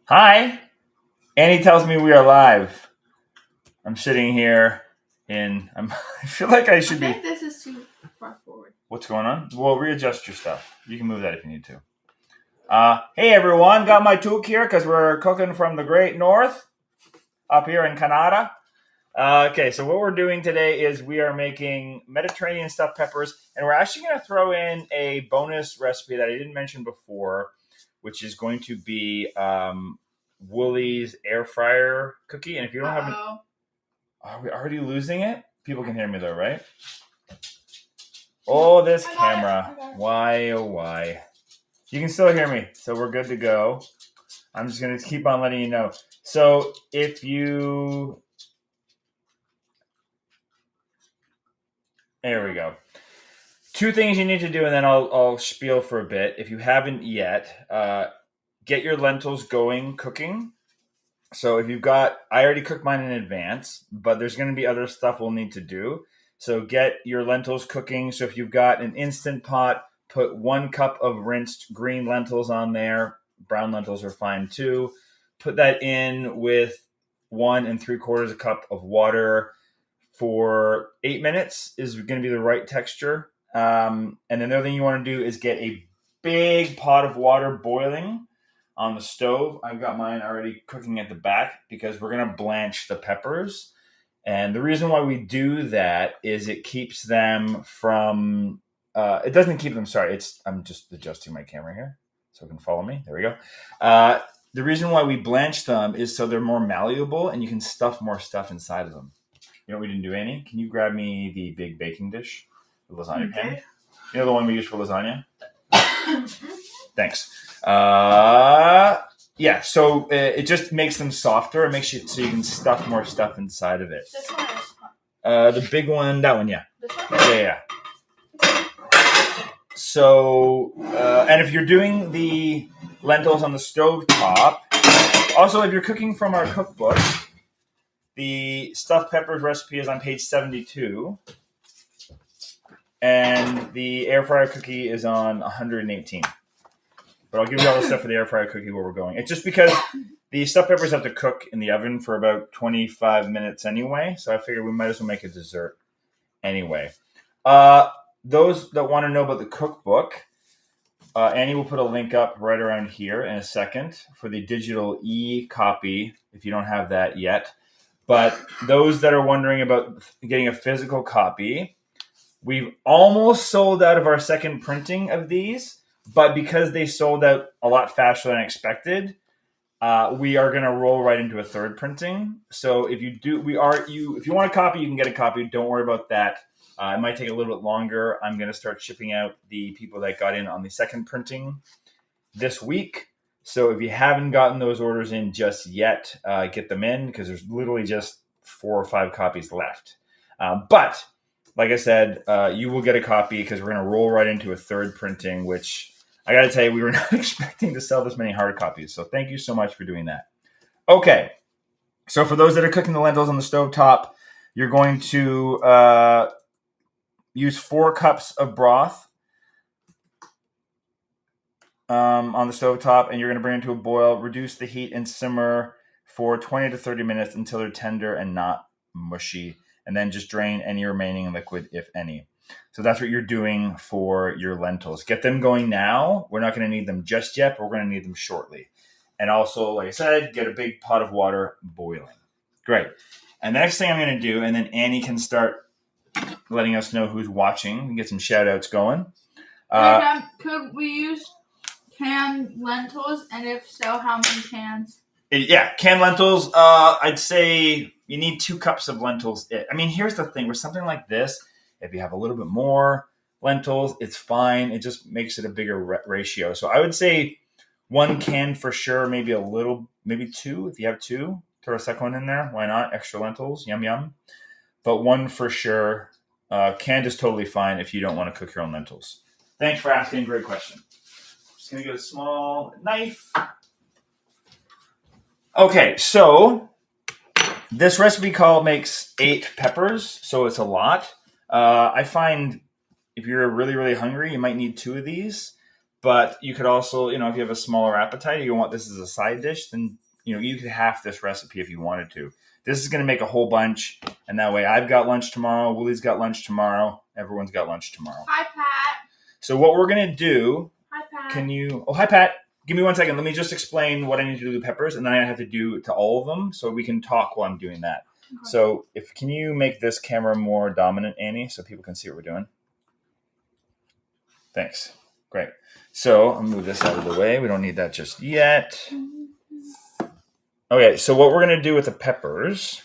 Hi. Annie tells me we are live. I'm sitting here I feel like I should I be. think this is too far forward. What's going on? Well, readjust your stuff. You can move that if you need to. Hey everyone, got my toque here because we're cooking from the Great North up here in Canada. Okay, so what we're doing today is we are making Mediterranean stuffed peppers, and we're actually going to throw in a bonus recipe that I didn't mention before, which is going to be Woolies air fryer cookie. And if you don't have an, are we already losing it? People can hear me though, right? Oh, this camera. Why, oh, why? You can still hear me, so we're good to go. I'm just going to keep on letting you know. So if you... There we go. Two things you need to do, and then I'll spiel for a bit. If you haven't yet, get your lentils going cooking. So if you've got, I already cooked mine in advance, but there's going to be other stuff we'll need to do. So get your lentils cooking. So if you've got an Instant Pot, put 1 cup of rinsed green lentils on there. Brown lentils are fine too. Put that in with 1 3/4 cup of water for 8 minutes is going to be the right texture. And another thing you want to do is get a big pot of water boiling on the stove. I've got mine already cooking at the back because we're going to blanch the peppers. And the reason why we do that is it keeps them from, it doesn't keep them, sorry, I'm just adjusting my camera here so you can follow me. There we go. The reason why we blanch them is so they're more malleable and you can stuff more stuff inside of them. You know what we didn't do, Annie? Can you grab me the big baking dish, the lasagna pan? You know the one we use for lasagna? Thanks. Yeah, so it just makes them softer. It makes it so you can stuff more stuff inside of it. This one is the big one, that one, yeah. This one? Yeah. So, and if you're doing the lentils on the stove top, also if you're cooking from our cookbook, the stuffed peppers recipe is on page 72, and the air fryer cookie is on 118. But I'll give you all the stuff for the air fryer cookie where we're going. It's just because the stuffed peppers have to cook in the oven for about 25 minutes anyway, so I figured we might as well make a dessert anyway. Those that want to know about the cookbook, Annie will put a link up right around here in a second for the digital e-copy if you don't have that yet. But those that are wondering about getting a physical copy, we've almost sold out of our second printing of these, but because they sold out a lot faster than expected, we are going to roll right into a third printing. So if you want a copy, you can get a copy. Don't worry about that. It might take a little bit longer. I'm going to start shipping out the people that got in on the second printing this week. So if you haven't gotten those orders in just yet, get them in because there's literally just 4 or 5 copies left. But like I said, you will get a copy because we're going to roll right into a third printing, which I got to tell you, we were not expecting to sell this many hard copies. So thank you so much for doing that. Okay. So for those that are cooking the lentils on the stovetop, you're going to use 4 cups of broth on the stovetop, and you're going to bring it to a boil. Reduce the heat and simmer for 20 to 30 minutes until they're tender and not mushy, and then just drain any remaining liquid, if any. So that's what you're doing for your lentils. Get them going now. We're not going to need them just yet, but we're going to need them shortly. And also, like I said, get a big pot of water boiling. Great. And the next thing I'm going to do, and then Annie can start letting us know who's watching and get some shout outs going. Could we use canned lentils? And if so, how many cans? Yeah, canned lentils. I'd say you need 2 cups of lentils. I mean, here's the thing. With something like this, if you have a little bit more lentils, it's fine. It just makes it a bigger ratio. So I would say 1 can for sure, maybe 2. If you have 2, throw a second one in there. Why not? Extra lentils. Yum, yum. But 1 for sure. Canned is totally fine if you don't want to cook your own lentils. Thanks for asking. Great question. Just going to get a small knife. Okay, so this recipe makes 8 peppers, so it's a lot. I find if you're really, really hungry, you might need 2 of these. But you could also, if you have a smaller appetite, you want this as a side dish, then, you could half this recipe if you wanted to. This is going to make a whole bunch, and that way I've got lunch tomorrow, Willie's got lunch tomorrow, everyone's got lunch tomorrow. Hi, Pat. So what we're going to do, Hi, Pat. hi, Pat. Give me 1 second. Let me just explain what I need to do with the peppers, and then I have to do to all of them, so we can talk while I'm doing that. Okay. So can you make this camera more dominant, Annie, so people can see what we're doing? Thanks. Great. So I'll move this out of the way. We don't need that just yet. Okay, so what we're going to do with the peppers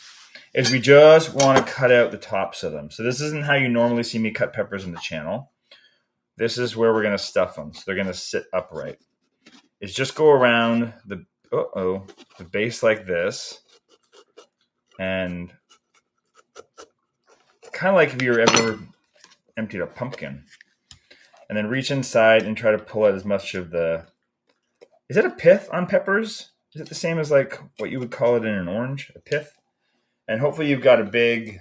is we just want to cut out the tops of them. So this isn't how you normally see me cut peppers in the channel. This is where we're going to stuff them. So they're going to sit upright. Is just go around the base like this. And kind of like if you ever emptied a pumpkin. And then reach inside and try to pull out as much of the... Is it a pith on peppers? Is it the same as like what you would call it in an orange? A pith? And hopefully you've got a big,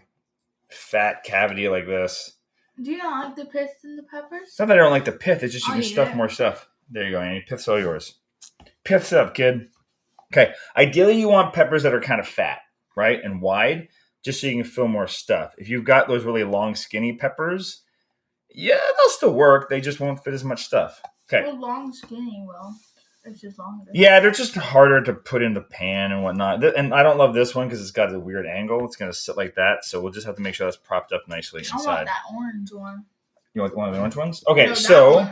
fat cavity like this. Do you not like the pith in the peppers? It's not that I don't like the pith. It's just you can stuff more stuff. There you go, Annie. Pith's all yours. Pith's up, kid. Okay. Ideally, you want peppers that are kind of fat, right? And wide, just so you can fill more stuff. If you've got those really long, skinny peppers, yeah, they'll still work. They just won't fit as much stuff. Okay. Well, long, skinny will. It's just longer. Yeah, they're just harder to put in the pan and whatnot. And I don't love this one because it's got a weird angle. It's going to sit like that. So we'll just have to make sure that's propped up nicely inside. I want that orange one. You want one of the orange ones? Okay, no, so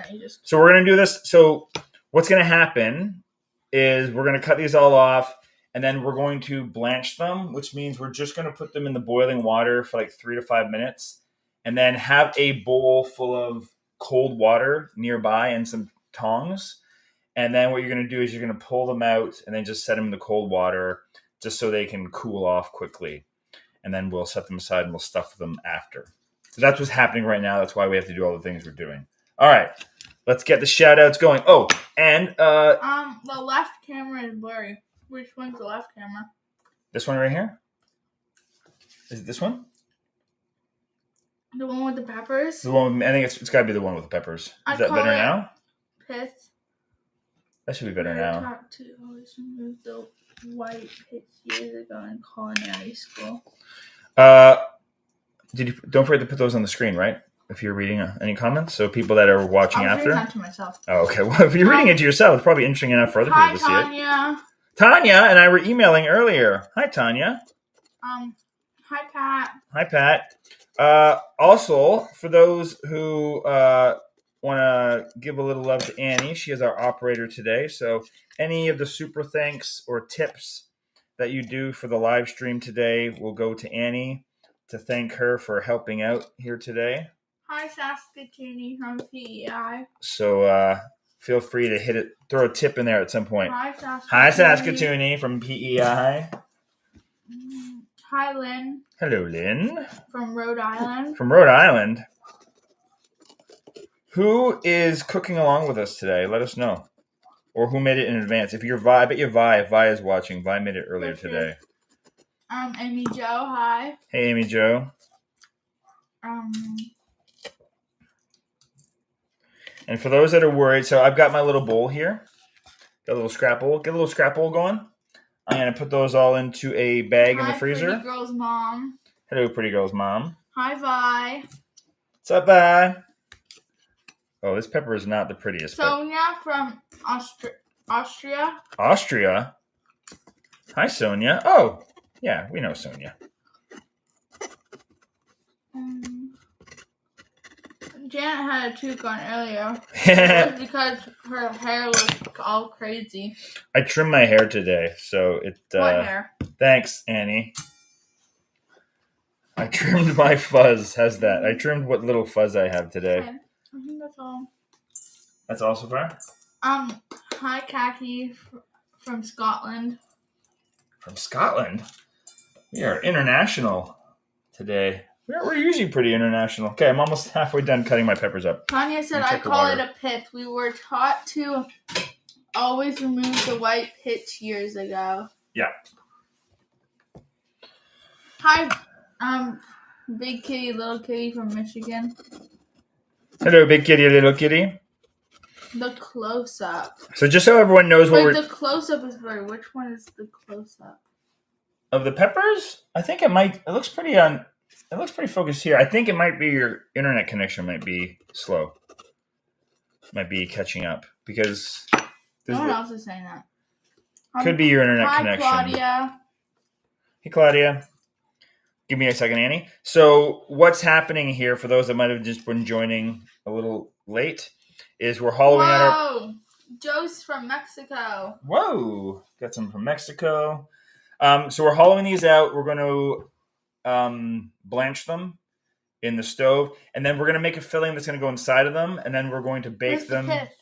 we're going to do this. So what's going to happen is we're going to cut these all off. And then we're going to blanch them, which means we're just going to put them in the boiling water for like 3 to 5 minutes. And then have a bowl full of cold water nearby and some tongs. And then what you're going to do is you're going to pull them out and then just set them in the cold water just so they can cool off quickly. And then we'll set them aside and we'll stuff them after. So that's what's happening right now. That's why we have to do all the things we're doing. All right. Let's get the shout outs going. Oh, and... the left camera is blurry. Which one's the left camera? This one right here? Is it this one? The one with the peppers? The one. I think it's got to be the one with the peppers. Is that better now? Pith. That should be better now. I taught to always remove the white pits years ago in culinary school. Don't forget to put those on the screen, right? If you're reading any comments, so people that are watching after. I was reading that to myself. Oh, okay. Well, if you're reading it to yourself, it's probably interesting enough for other people to see it. Tanya. Tanya and I were emailing earlier. Hi, Tanya. Hi, Pat. Hi, Pat. Also, for those who want to give a little love to Annie, she is our operator today. So any of the super thanks or tips that you do for the live stream today will go to Annie to thank her for helping out here today. Hi, Saskatoon from PEI. So feel free to throw a tip in there at some point. Hi, Saskatoon from PEI. Hi, Lynn. Hello, Lynn. From Rhode Island. From Rhode Island. Who is cooking along with us today? Let us know. Or who made it in advance. If you're Vi, I bet you Vi, if Vi is watching, Vi made it earlier today. Amy Jo, hi. Hey, Amy Jo. And for those that are worried, so I've got my little bowl here. Got a little scrap bowl. Get a little scrap bowl going. I'm going to put those all into a bag in the freezer. Hi, Pretty Girl's mom. Hello, Pretty Girl's mom. Hi, Vi. What's up, Vi? Oh, this pepper is not the prettiest. Sonia from Austria. Austria? Hi, Sonia. Oh, yeah, we know Sonia. Janet had a toque on earlier. It was because her hair looked all crazy. I trimmed my hair today, so it... What hair? Thanks, Annie. I trimmed my fuzz. How's that? I trimmed what little fuzz I have today. Okay. I think that's all. That's all so far? Hi, Kaki from Scotland. From Scotland? We are international today. We're usually pretty international. Okay, I'm almost halfway done cutting my peppers up. Tanya said, I call it a pith. We were taught to always remove the white pits years ago. Yeah. Hi, Big Kitty, Little Kitty from Michigan. Hello, Big Kitty, Little Kitty. The close-up. So just so everyone knows what the close-up is blurry. Which one is the close-up? Of the peppers, I think it might. It looks pretty focused here. I think it might be your internet connection might be slow. Might be catching up because no one else is saying that. Could be your internet hi, connection. Claudia. Hey, Claudia. Give me a second, Annie. So what's happening here, for those that might have just been joining a little late, is we're hollowing out our... Joe's from Mexico. Whoa! Got some from Mexico. So we're hollowing these out. We're going to blanch them in the stove, and then we're going to make a filling that's going to go inside of them, and then we're going to bake them. Pith?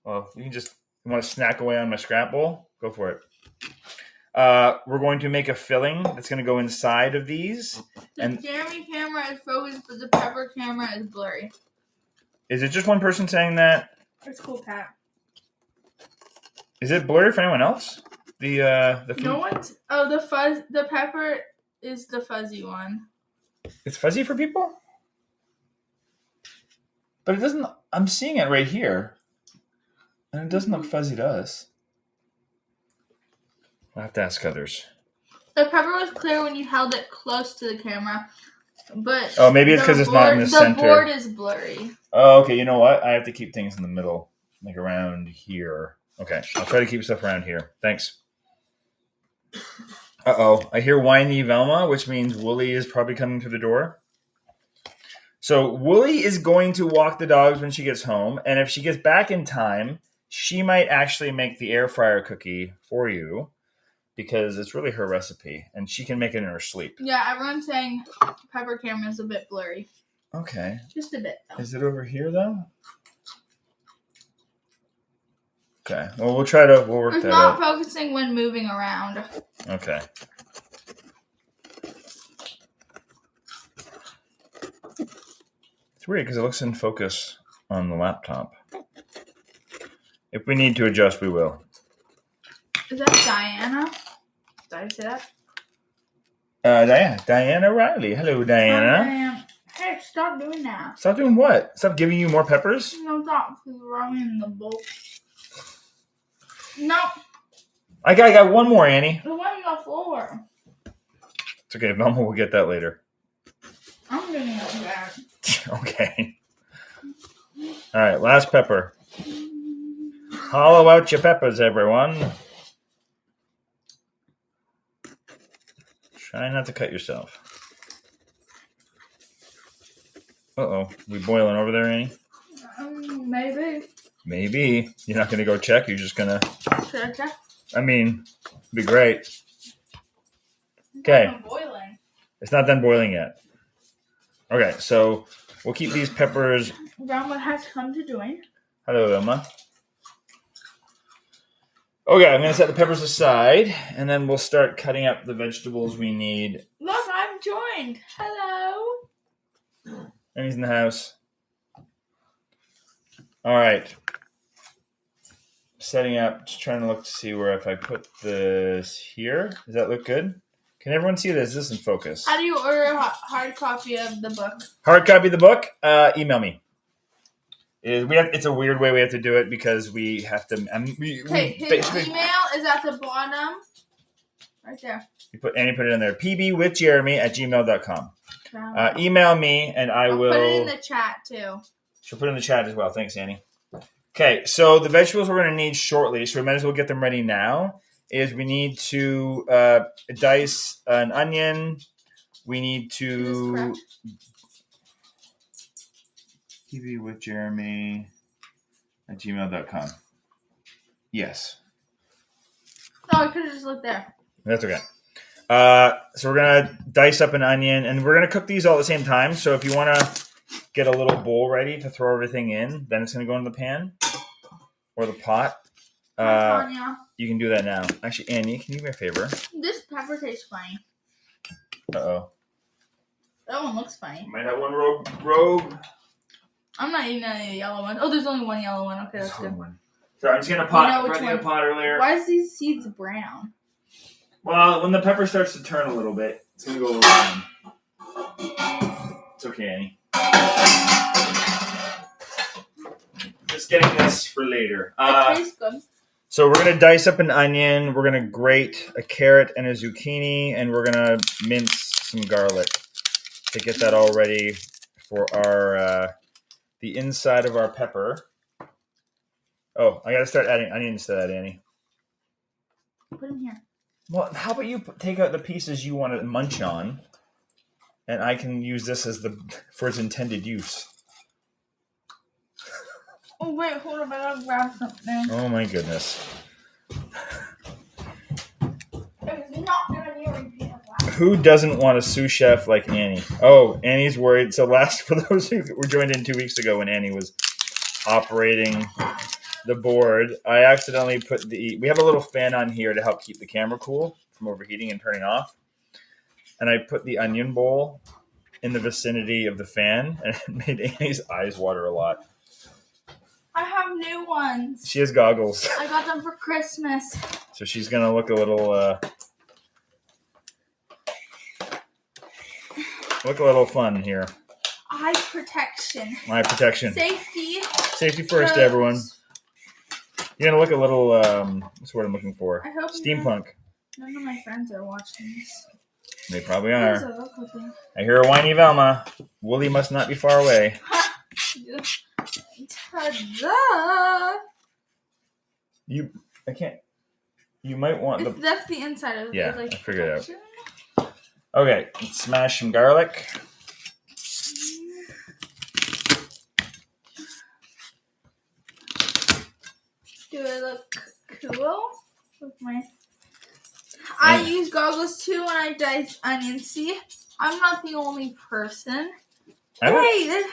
Well, you want to snack away on my scrap bowl? Go for it. We're going to make a filling that's going to go inside of these. The Jeremy camera is focused, but the Pepper camera is blurry. Is it just one person saying that? It's cool, Pat. Is it blurry for anyone else? The food? No one's... Oh, the Pepper is the fuzzy one. It's fuzzy for people? But it doesn't... I'm seeing it right here. And it doesn't look fuzzy to us. I'll have to ask others. The pepper was clear when you held it close to the camera, but... Oh, maybe it's because it's not in the center. The board is blurry. Oh, okay. You know what? I have to keep things in the middle, like around here. Okay. I'll try to keep stuff around here. Thanks. Uh-oh. I hear whiny Velma, which means Wooly is probably coming to the door. So Wooly is going to walk the dogs when she gets home, and if she gets back in time, she might actually make the air fryer cookie for you, because it's really her recipe, and she can make it in her sleep. Yeah, everyone's saying Pepper camera is a bit blurry. Okay. Just a bit, though. Is it over here, though? Okay. Well, we'll work that out. It's not focusing when moving around. Okay. It's weird because it looks in focus on the laptop. If we need to adjust, we will. Is that Diana? Did I say that? Diana Riley. Hello, Diana. Diana. Hey, stop doing that. Stop doing what? Stop giving you more peppers? No, stop throwing in the bowl. No. I got one more, Annie. The one on the floor. It's okay. Velma will get that later. I'm doing it back. Okay. All right, last pepper. Hollow out your peppers, everyone. Try not to cut yourself. Uh-oh. We boiling over there, Annie? Maybe. Maybe. You're not going to go check? You're just going to... Should I check? I mean, it'd be great. Okay. Boiling. It's not done boiling yet. Okay, so we'll keep these peppers... Velma has come to join. Hello, Velma. Okay, I'm going to set the peppers aside, and then we'll start cutting up the vegetables we need. Look, I'm joined. Hello. And he's in the house. All right. Setting up, just trying to look to see where if I put this here. Does that look good? Can everyone see this? Is this in focus? How do you order a hard copy of the book? Hard copy of the book? Email me. It's a weird way we have to do it because we have to... His email is at the bottom. Right there. Annie put it in there. pbwithjeremy@gmail.com. Email me and I'll put it in the chat too. She'll put it in the chat as well. Thanks, Annie. Okay, so the vegetables we're going to need shortly, so we might as well get them ready now, is we need to dice an onion. We need to... pbwithjeremy@gmail.com. Yes. No, I could have just looked there. That's okay. So we're going to dice up an onion, and we're going to cook these all at the same time. So if you want to get a little bowl ready to throw everything in, then it's going to go in the pan or the pot. You can do that now. Actually, Annie, can you do me a favor? This pepper tastes funny. Uh-oh. That one looks funny. Might have one rogue. I'm not eating any of the yellow ones. Oh, there's only one yellow one. Okay, that's good. Sorry, I'm just going to pot. I a pot earlier. Why is these seeds brown? Well, when the pepper starts to turn a little bit, it's going to go a little brown. It's okay, Annie. just getting this for later. It tastes good. So we're going to dice up an onion. We're going to grate a carrot and a zucchini. And we're going to mince some garlic to get that all ready for our the inside of our pepper. Oh, I got to start adding onions to that, Annie. Put them here. Well, how about you take out the pieces you want to munch on, and I can use this as for its intended use. Oh wait, hold on, I gotta grab something. Oh my goodness. It's not gonna be a repeat of that. Who doesn't want a sous chef like Annie? Oh, Annie's worried. So for those who were joined in 2 weeks ago when Annie was operating the board, I accidentally put we have a little fan on here to help keep the camera cool from overheating and turning off. And I put the onion bowl in the vicinity of the fan, and it made Annie's eyes water a lot. I have new ones. She has goggles. I got them for Christmas. So she's going to look a little fun here. Eye protection. Eye protection. Safety. Safety first, everyone. You're going to look a little, what's the word I'm looking for? I hope steampunk. None of my friends are watching this. They probably are. I hear a whiny Velma. Wooly must not be far away. Ta-da! I can't. You might want That's the inside of it. Yeah, I figured it out. Okay, let's smash some garlic. Do I look cool with my? I use goggles too when I dice onions. See, I'm not the only person. Hey,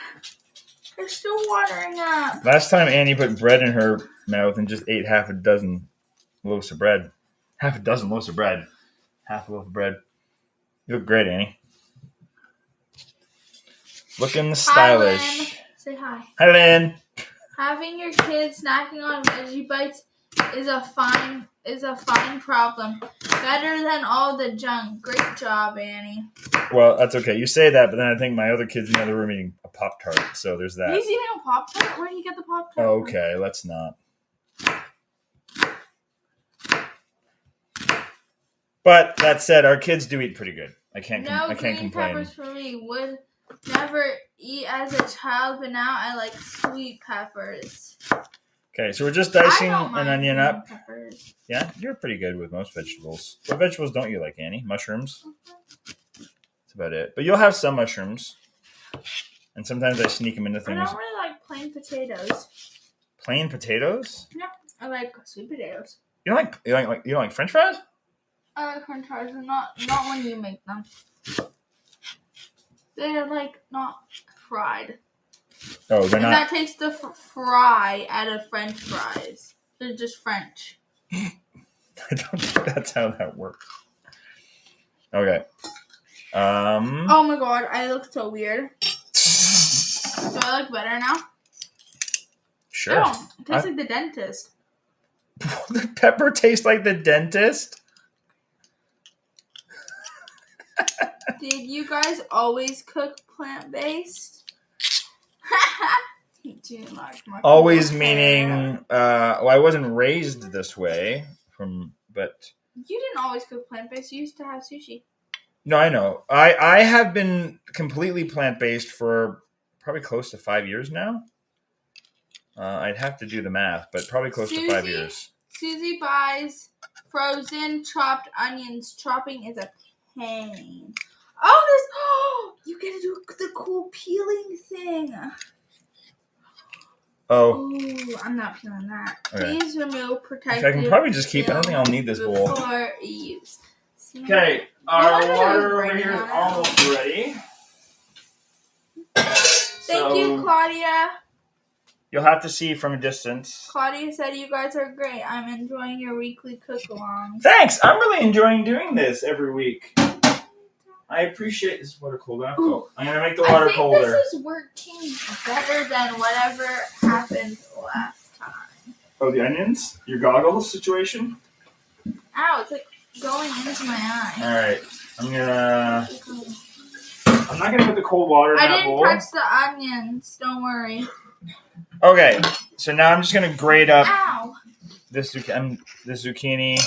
they're still watering up. Last time Annie put bread in her mouth and just ate half a dozen loaves of bread. Half a dozen loaves of bread. Half a loaf of bread. You look great, Annie. Looking stylish. Hi, Lynn. Say hi. Hi, Lynn. Having your kids snacking on veggie bites is a fine problem. Better than all the junk. Great job, Annie. Well, that's okay. You say that, but then I think my other kids in the other room eating a Pop-Tart, so there's that. He's eating a Pop-Tart? Where do you get the Pop-Tart Okay, let's not. But that said, our kids do eat pretty good. I can't complain. Green peppers for me. Would never eat as a child, but now I like sweet peppers. Okay, so we're just dicing an onion up. Peppers. Yeah, you're pretty good with most vegetables. What vegetables don't you like, Annie? Mushrooms? That's about it. But you'll have some mushrooms. And sometimes I sneak them into things. I don't really like plain potatoes. Plain potatoes? No, I like sweet potatoes. You don't like French fries? I like French fries, and not when you make them. They're like not fried. Oh, they're not. That takes the fry out of French fries. They're just French. I don't think that's how that works. Okay. Oh my god, I look so weird. Do I look better now? Sure. Oh, it tastes like the dentist. The pepper tastes like the dentist? Did you guys always cook plant-based? Always meaning, I wasn't raised this way, but... You didn't always cook plant-based. You used to have sushi. No, I know. I have been completely plant-based for probably close to 5 years now. I'd have to do the math, but probably close to 5 years. Susie buys frozen chopped onions. Chopping is a pain. Oh, you get to do the cool peeling thing. Oh. Ooh, I'm not peeling that. Okay. Please remove protective. I can probably just keep it. I don't think I'll need this bowl. Before use. Okay, our water over here is almost ready. Thank you, Claudia. You'll have to see from a distance. Claudia said you guys are great. I'm enjoying your weekly cook-alongs. Thanks. I'm really enjoying doing this every week. I appreciate this water cold enough. Oh, I'm gonna make the water colder. I think this is working better than whatever happened last time. Oh, the onions? Your goggles situation? Ow! It's like going into my eye. All right. I'm not gonna put the cold water in that bowl. I didn't touch the onions. Don't worry. Okay. So now I'm just going to grate up Ow. this zucchini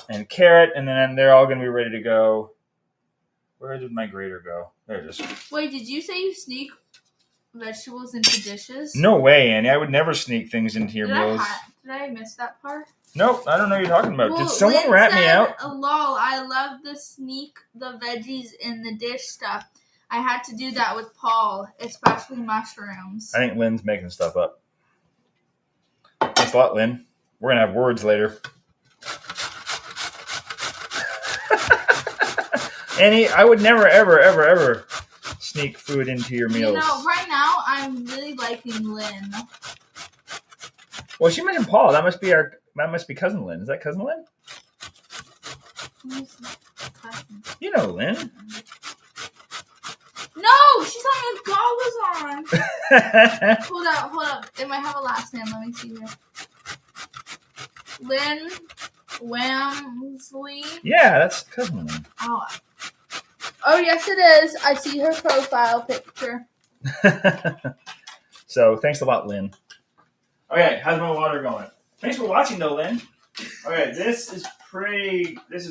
and carrot, and then they're all going to be ready to go. Where did my grater go? There it is. Wait, did you say you sneak vegetables into dishes? No way, Annie. I would never sneak things into your meals. Did I miss that part? Nope, I don't know what you're talking about. Well, Did someone Lynn rat said, me out? Lol, I love the sneak the veggies in the dish stuff. I had to do that with Paul, especially mushrooms. I think Lynn's making stuff up. Thanks a lot, Lynn. We're going to have words later. Annie, I would never, ever, ever, ever sneak food into your meals. You know, right now, I'm really liking Lynn. Well, she mentioned Paul. That must be cousin Lynn. Is that cousin Lynn? Who's cousin? You know Lynn. No, she's having goggles on. Hold up. It might have a last name. Let me see here. Lynn Wamsley. Yeah, that's cousin Lynn. Oh, yes, it is. I see her profile picture. So, thanks a lot, Lynn. Okay, how's my water going? Thanks for watching, though, Lynn. Okay, this is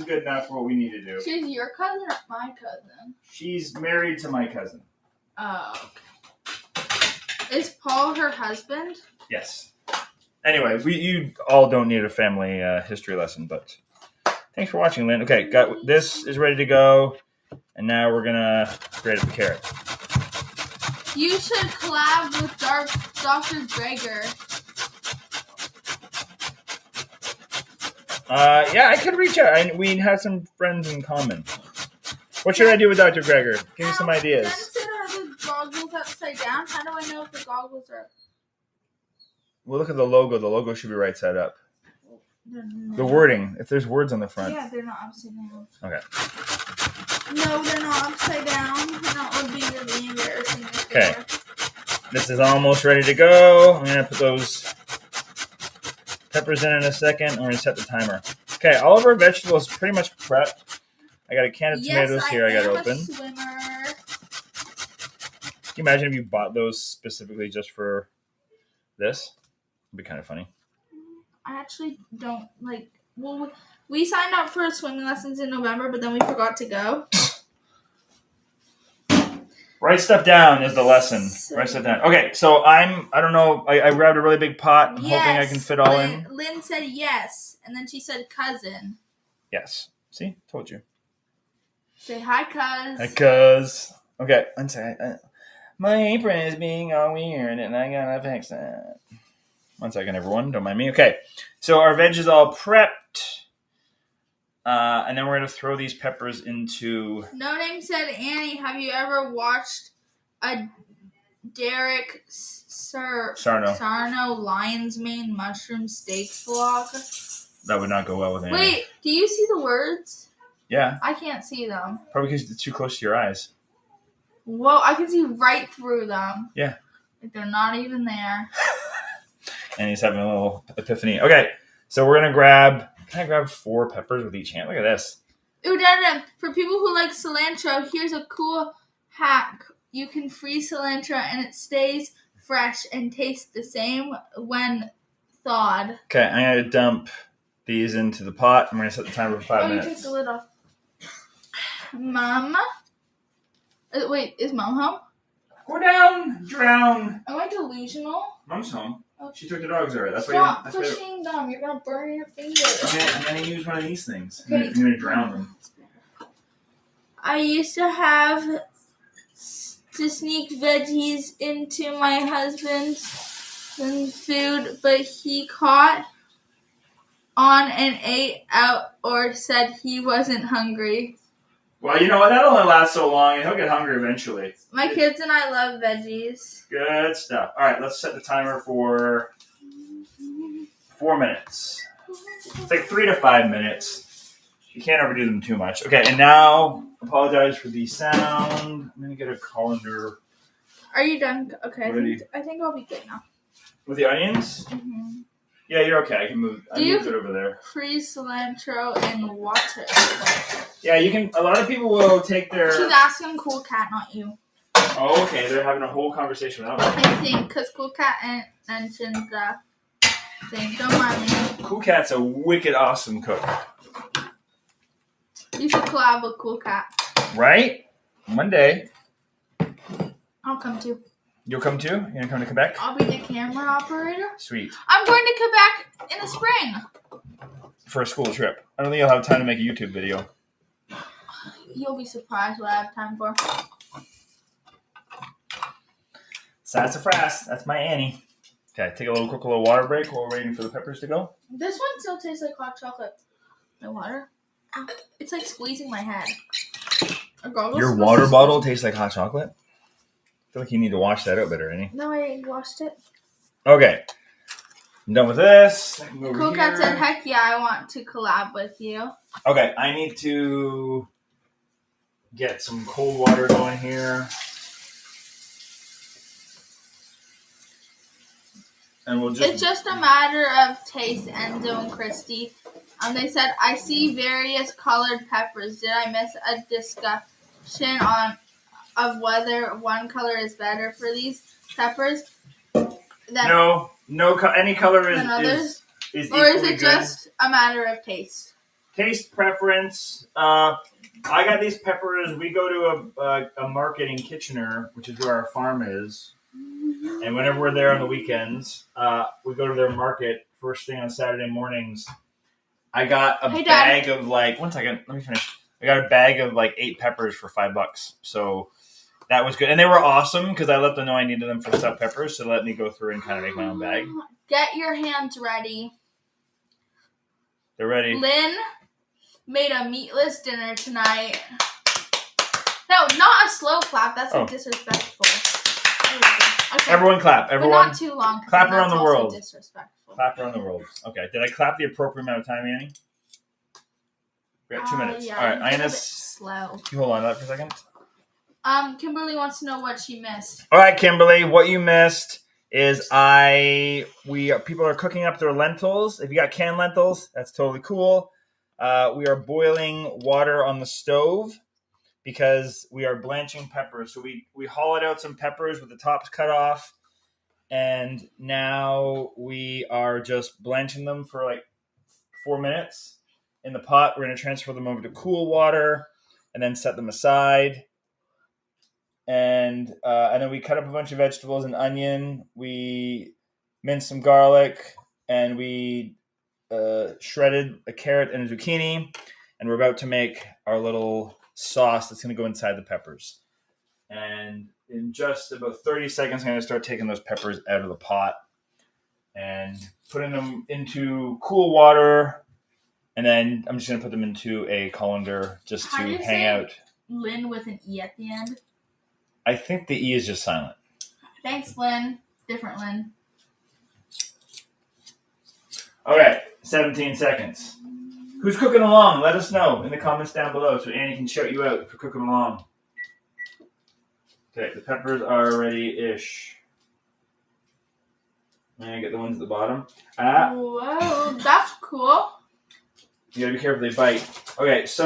good enough for what we need to do. She's your cousin or my cousin? She's married to my cousin. Oh, okay. Is Paul her husband? Yes. Anyway, you all don't need a family history lesson, but thanks for watching, Lynn. Okay, this is ready to go, and now we're gonna grate up the carrot. You should collab with Dr. Gregor. Yeah, I could reach out. We have some friends in common. What should I do with Dr. Gregor? Give me some ideas. Are the goggles upside down? How do I know if the goggles are... Well, look at the logo. The logo should be right side up. The wording, if there's words on the front. Yeah, they're not upside down. Okay. No, they're not upside down. That would be really embarrassing. Okay. This is almost ready to go. I'm going to put those peppers in a second. I'm going to set the timer. Okay, all of our vegetables pretty much prepped. I got a can of tomatoes here I got to open. Swimmer. Can you imagine if you bought those specifically just for this? It'd be kind of funny. I actually don't like. Well, we signed up for swimming lessons in November, but then we forgot to go. Write stuff down is the lesson. Write stuff down. Okay, so I don't know. I grabbed a really big pot. I'm hoping I can fit all in. Lynn said yes, and then she said cousin. Yes. See? Told you. Say hi, cuz. Hi, cuz. Okay, one second. My apron is being all weird, and I gotta fix that. 1 second, everyone. Don't mind me. Okay, so our veg is all prepped. And then we're going to throw these peppers into... No Name said, Annie, have you ever watched a Derek Sarno Lion's Mane mushroom steak vlog? That would not go well with Annie. Wait, do you see the words? Yeah. I can't see them. Probably because it's too close to your eyes. Whoa, I can see right through them. Yeah. Like they're not even there. And he's having a little epiphany. Okay, so we're going to grab... Can I grab 4 peppers with each hand? Look at this. Ooh, Dada, for people who like cilantro, here's a cool hack. You can freeze cilantro and it stays fresh and tastes the same when thawed. Okay, I'm going to dump these into the pot. I'm going to set the timer for 5 minutes. You took the lid off. Mom? Wait, is Mom home? Go down, drown. Am I delusional? Mom's home. Oh. She took the dogs already. That's Stop why pushing them. You're going to burn your fingers. Okay, I'm going to use one of these things. Okay. I'm going to drown them. I used to have to sneak veggies into my husband's food, but he caught on and ate out or said he wasn't hungry. Well, you know what? That'll only last so long, and he'll get hungry eventually. My kids and I love veggies. Good stuff. All right, let's set the timer for 4 minutes. It's like 3 to 5 minutes. You can't overdo them too much. Okay, and now, apologize for the sound. I'm going to get a colander. Are you done? Okay, Ready. I think I'll be good now. With the onions? Mm-hmm. Yeah, you're okay. I can move. I moved it over there. Freeze cilantro in water. Yeah, you can. A lot of people will take their. She's asking cool cat, not you. Oh, okay. They're having a whole conversation without me. I think, because Cool Cat mentioned the thing. Don't mind me. Cool Cat's a wicked awesome cook. You should collab with Cool Cat. Right? One day. I'll come too. You'll come too? You're going to come to Quebec? I'll be the camera operator. Sweet. I'm going to Quebec in the spring. For a school trip. I don't think you'll have time to make a YouTube video. You'll be surprised what I have time for. Sassafras. That's my Annie. Okay, take a quick little water break while we're waiting for the peppers to go. This one still tastes like hot chocolate. My water? It's like squeezing my head. Your water bottle tastes like hot chocolate? I feel like you need to wash that out better, Annie. No, I washed it. Okay. I'm done with this. Cool Cat said, heck yeah, I want to collab with you. Okay, I need to get some cold water going here. And we'll just... It's just a matter of taste, Enzo and Christy. They said, I see various colored peppers. Did I miss a discussion of whether one color is better for these peppers? No, any color is equally or is it good. just a matter of taste? Taste preference. I got these peppers. We go to a market in Kitchener, which is where our farm is. And whenever we're there on the weekends, we go to their market first thing on Saturday mornings. I got a bag of one second, let me finish. I got a bag of 8 peppers for $5. So that was good. And they were awesome because I let them know I needed them for stuffed peppers. So they let me go through and kind of make my own bag. Get your hands ready. They're ready. Lynn made a meatless dinner tonight. No, not a slow clap. That's disrespectful. Okay. Everyone clap. Everyone. But not too long. Clap around the world. Disrespectful. Clap around the world. Okay. Did I clap the appropriate amount of time, Annie? We got 2 minutes. Yeah, all right. Ines. Slow. You hold on to that for a second. Kimberly wants to know what she missed. All right, Kimberly. What you missed is people are cooking up their lentils. If you got canned lentils, that's totally cool. We are boiling water on the stove because we are blanching peppers. So we hollowed out some peppers with the tops cut off, and now we are just blanching them for 4 minutes in the pot. We're going to transfer them over to cool water and then set them aside. And then we cut up a bunch of vegetables, an onion. We minced some garlic, and we shredded a carrot and a zucchini. And we're about to make our little sauce that's going to go inside the peppers. And in just about 30 seconds, I'm going to start taking those peppers out of the pot and putting them into cool water. And then I'm just going to put them into a colander just to hang out. Lynn with an E at the end. I think the E is just silent. Thanks, Lynn. Different Lynn. Okay, 17 seconds. Who's cooking along? Let us know in the comments down below so Annie can shout you out for cooking along. Okay, the peppers are ready-ish. I'm going to get the ones at the bottom. Whoa, that's cool. You gotta be careful they bite. Okay, so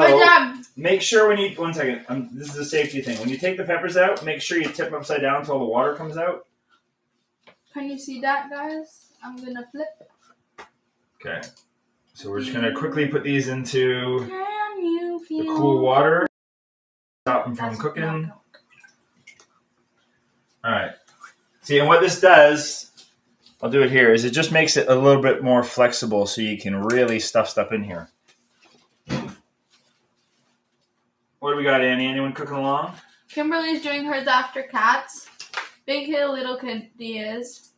make sure when you... One second. This is a safety thing. When you take the peppers out, make sure you tip them upside down until all the water comes out. Can you see that, guys? I'm gonna flip. Okay. So we're just gonna quickly put these into the cool water. Stop them from cooking. Alright. See, and what this does... I'll do it here, is it just makes it a little bit more flexible so you can really stuff stuff in here. What do we got, Annie? Anyone cooking along? Kimberly's doing hers after Cats. Big Kid, Little Kid is.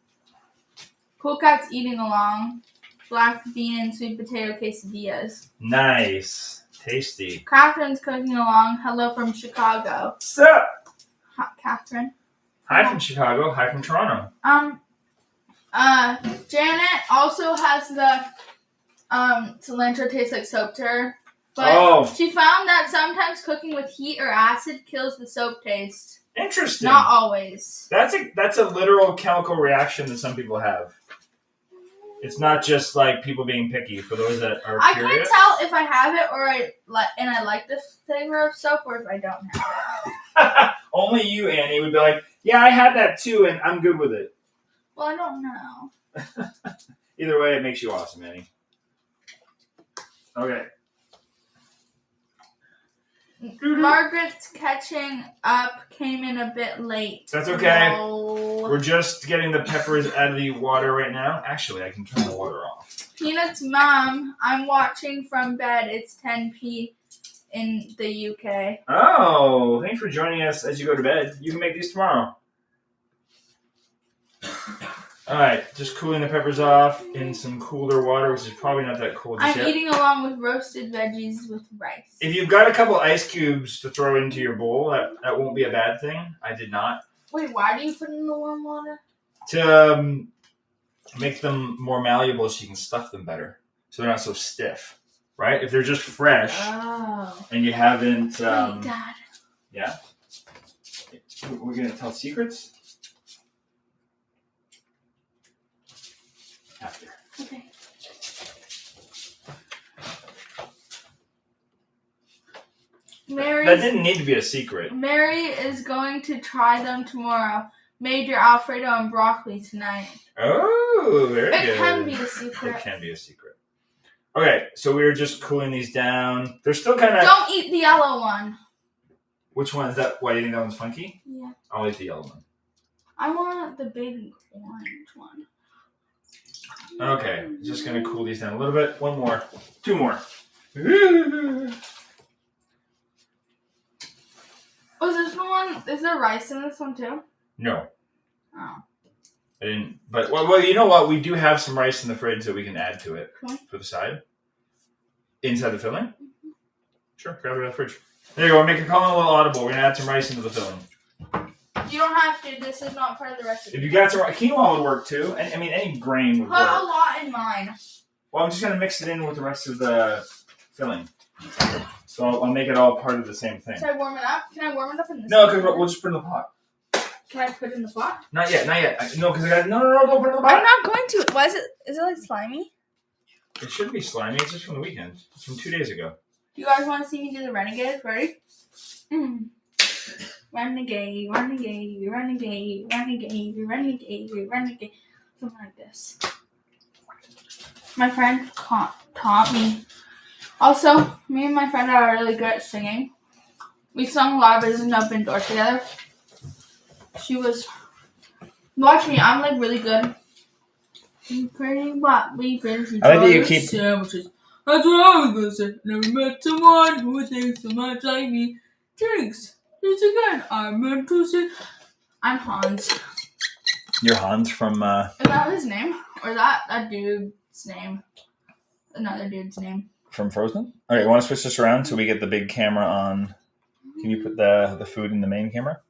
Cool Cat's eating along. Black bean and sweet potato quesadillas. Nice. Tasty. Catherine's cooking along. Hello from Chicago. What's up? Hi, Catherine. Hi from Chicago. Hi from Toronto. Janet also has the cilantro tastes like soap to her. But she found that sometimes cooking with heat or acid kills the soap taste. Interesting. Not always. That's a literal chemical reaction that some people have. It's not just people being picky. For those that are curious. I can't tell if I have it or I like the flavor of soap or if I don't have Only you, Annie, would be like, yeah, I had that too, and I'm good with it. Well, I don't know. Either way, it makes you awesome, Annie. Okay. Margaret's catching up came in a bit late. That's okay. No. We're just getting the peppers out of the water right now. Actually, I can turn the water off. Peanut's mom, I'm watching from bed. It's 10 p. in the UK. Oh, thanks for joining us as you go to bed. You can make these tomorrow. All right, just cooling the peppers off in some cooler water, which is probably not that cold just I'm yet. eating along with roasted veggies with rice. If you've got a couple ice cubes to throw into your bowl, that won't be a bad thing. I did not. Wait, why do you put it in the warm water? To make them more malleable so you can stuff them better, so they're not so stiff, right? If they're just fresh and you haven't... Wait, Dad. Yeah? We're going to tell secrets? After. Okay. That didn't need to be a secret. Mary is going to try them tomorrow. Made your Alfredo and broccoli tonight. Oh, very good. It can be a secret. It can be a secret. Okay, so we were just cooling these down. They're still kind of... Don't eat the yellow one. Which one is that? Why do you think that one's funky? Yeah. I'll eat the yellow one. I want the big orange one. Okay, just going to cool these down a little bit. One more. Two more. Oh, is this one? Is there rice in this one too? No. Oh. I didn't. But, well, you know what? We do have some rice in the fridge that we can add to it for the side. Inside the filling? Mm-hmm. Sure, grab it out of the fridge. There you go. Make your column a little audible. We're going to add some rice into the filling. You don't have to. This is not part of the recipe. If you got some quinoa would work too. And I mean, any grain would Put a work. lot in mine. Well, I'm just going to mix it in with the rest of the filling. So I'll make it all part of the same thing. Should I warm it up? Can I warm it up in this? No, because we'll just put it in the pot. Can I put it in the pot? Not yet. No, because I got no, don't put it in the pot. I'm not going to. Why is it? Is it like slimy? It shouldn't be slimy. It's just from the weekend. It's from 2 days ago. You guys want to see me do the renegade? Ready? Renegade, renegade, renegade, renegade, renegade, renegade. Something like this. My friend taught me. Also, me and my friend are really good at singing. We sung a lot of Isn't Open Door together. She was... Watch me, I'm like really good. Pretty what we finish each I like that you keep... sandwiches. That's what I was gonna say. Never met someone who thinks so much like me. Drinks. It's again. I meant to say. I'm Hans. You're Hans from... Is that his name? Or is that dude's name? Another dude's name. From Frozen? Okay, you want to switch this around so we get the big camera on? Can you put the food in the main camera?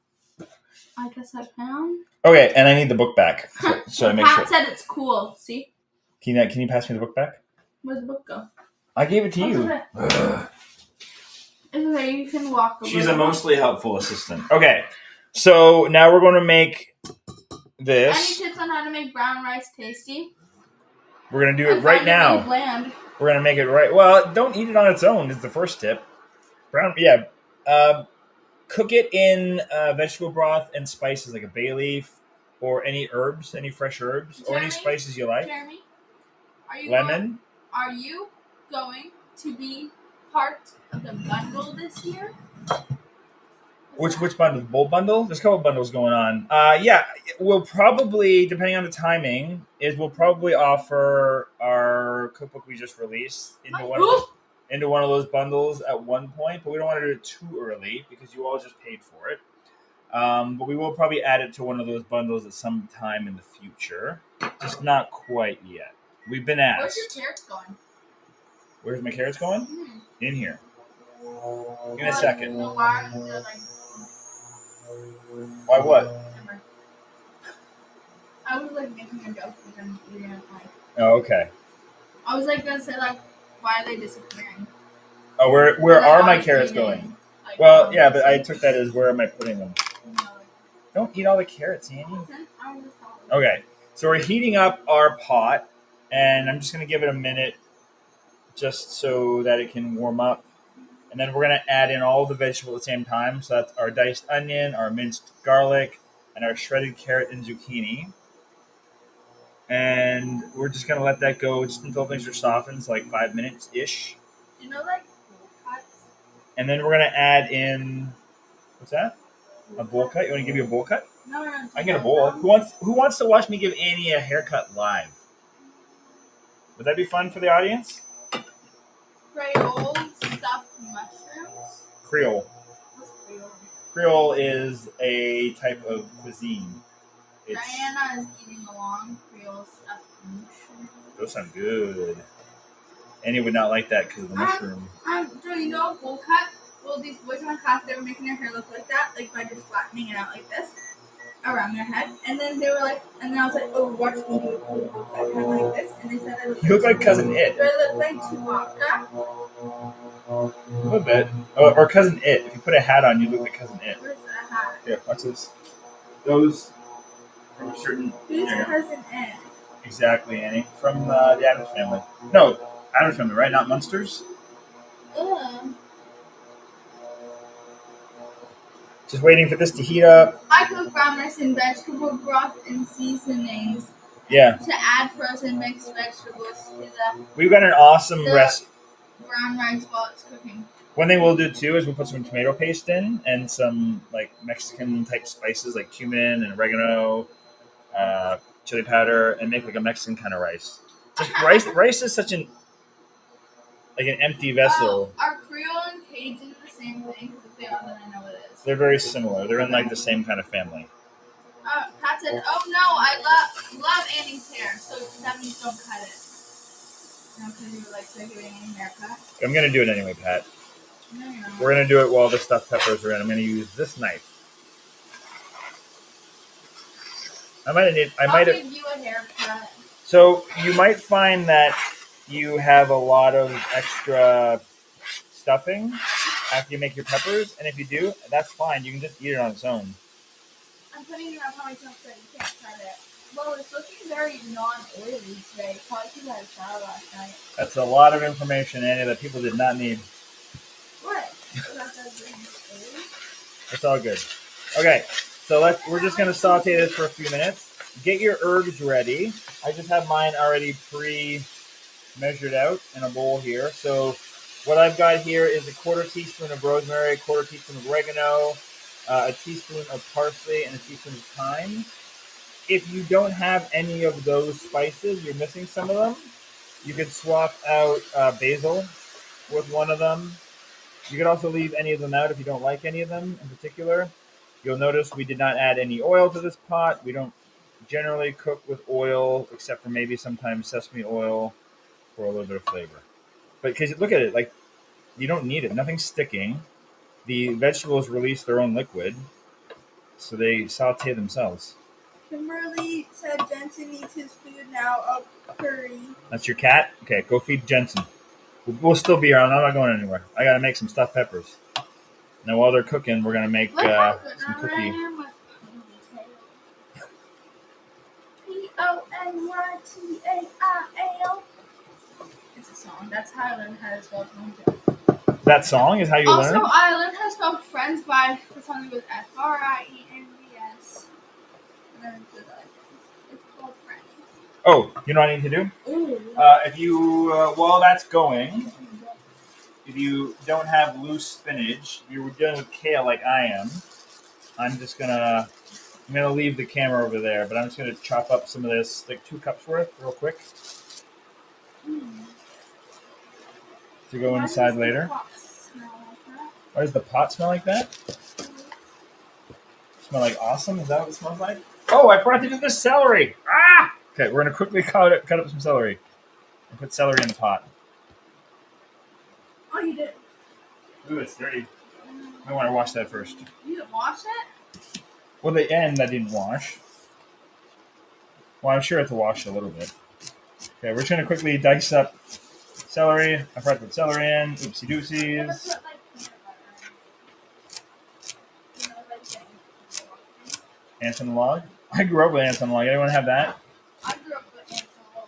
I guess I can. Okay, and I need the book back. So I make Pat sure. said it's cool. See? Can you pass me the book back? Where'd the book go? I gave it to you. It's okay, you can walk away. She's a mostly helpful assistant. Okay, so now we're going to make this. Any tips on how to make brown rice tasty? We're going to do it right now. Bland. We're going to make it right. Well, don't eat it on its own is the first tip. Cook it in vegetable broth and spices like a bay leaf or any herbs, any fresh herbs, or any spices you like. Jeremy, Lemon. Are you going to be part of the bundle this year? Which bundle? Bowl bundle? There's a couple bundles going on. We'll probably, depending on the timing, we'll probably offer our cookbook we just released into one of those bundles at one point, but we don't want to do it too early because you all just paid for it. But we will probably add it to one of those bundles at some time in the future. Just not quite yet. We've been asked. Where's your carrots going? Where's my carrots going? In here. In a second. Why what? I was making a joke and you didn't like. Oh, okay. I was gonna say why are they disappearing? Oh, where are my carrots going? Well, yeah, but I took that as where am I putting them? Don't eat all the carrots, Annie. Okay, so we're heating up our pot, and I'm just gonna give it a minute, just so that it can warm up. And then we're going to add in all the vegetables at the same time. So that's our diced onion, our minced garlic, and our shredded carrot and zucchini. And we're just going to let that go just until things are softened, so like 5 minutes-ish. Do you know, like, bowl cuts? And then we're going to add in, what's that? A bowl cut? You want to give you a bowl cut? No. I can get a bowl. Who wants to watch me give Annie a haircut live? Would that be fun for the audience? Creole stuffed mushrooms. Creole. What's Creole? Creole is a type of cuisine. Diana is eating along. Creole stuffed mushrooms. Those sound good. Annie would not like that because of the mushroom. Do you know a bowl cut? Well, these boys in my class, they were making their hair look like that, like by just flattening it out like this around their head. And then they were like, and then I was like, oh, watch me do a cool bowl cut, kind of like this. And they said I look You look like Cousin It. Do I look like Chewbacca? A little bit. Oh, or Cousin It. If you put a hat on, you look like Cousin It. Where's the hat? Here, watch this. Those from a certain. Who's Cousin It? Exactly, Annie. From the Addams Family. No, Addams Family, right? Not Munsters? Ugh. Just waiting for this to heat up. I cook brown rice in vegetable broth and seasonings. Yeah. To add frozen mixed vegetables to the We've got an awesome recipe. Brown rice while it's cooking. One thing we'll do too is we'll put some tomato paste in and some like Mexican type spices like cumin and oregano, chili powder, and make like a Mexican kind of rice. Just rice is such an empty vessel. Are Creole and Cajun the same thing? Because if they are, then I know it is. They're very similar. They're in like the same kind of family. Pat said, "Oh no, I love Annie's hair, so that means don't cut it." No, because you were like, "So giving Annie a haircut." I'm gonna do it anyway, Pat. No, you're not. We're gonna do it while the stuffed peppers are in. I'm gonna use this knife. I'll give you a haircut. So you might find that you have a lot of extra stuffing after you make your peppers, and if you do, that's fine. You can just eat it on its own. I'm putting it on how myself so you can't cut it. Well, it's looking very non-oily today. Probably because I had a shower last night. That's a lot of information, Annie, that people did not need. What? It's all good. Okay, so we're just going to saute this for a few minutes. Get your herbs ready. I just have mine already pre-measured out in a bowl here. So what I've got here is a 1/4 teaspoon of rosemary, 1/4 teaspoon of oregano, a teaspoon of parsley, and a teaspoon of thyme. If you don't have any of those spices, you're missing some of them, you could swap out basil with one of them. You could also leave any of them out if you don't like any of them in particular. You'll notice we did not add any oil to this pot. We don't generally cook with oil, except for maybe sometimes sesame oil for a little bit of flavor. But because look at it, like you don't need it. Nothing's sticking. The vegetables release their own liquid, so they saute themselves. Kimberly said Jensen eats his food now. Oh, curry. That's your cat? Okay, go feed Jensen. We'll still be around. I'm not going anywhere. I got to make some stuffed peppers. Now, while they're cooking, we're going to make some cookie. Ponytail. It's a song. That's how I learned how to spell ponytail. That song is how you learn? Also, I learned how to spell friends by something with Friends. It's called Friends. Oh, you know what I need to do? Ooh. If you, while that's going, if you don't have loose spinach, if you're dealing with kale like I am, I'm gonna leave the camera over there, but I'm just gonna chop up some of this, like 2 cups worth, real quick, to go inside later. Why does the pot smell like that? Smell like awesome? Is that what it smells like? Oh, I forgot to do the celery! Ah! Okay, we're gonna quickly cut up some celery and put celery in the pot. Oh, you did. Ooh, it's dirty. I want to wash that first. You didn't wash it? Well, the end I didn't wash. Well, I'm sure I have to wash it a little bit. Okay, we're just going to quickly dice up celery. I forgot to put celery in. Oopsie doopsies. Ants on the log? I grew up with ants on the log. Anyone have that? I grew up with ants on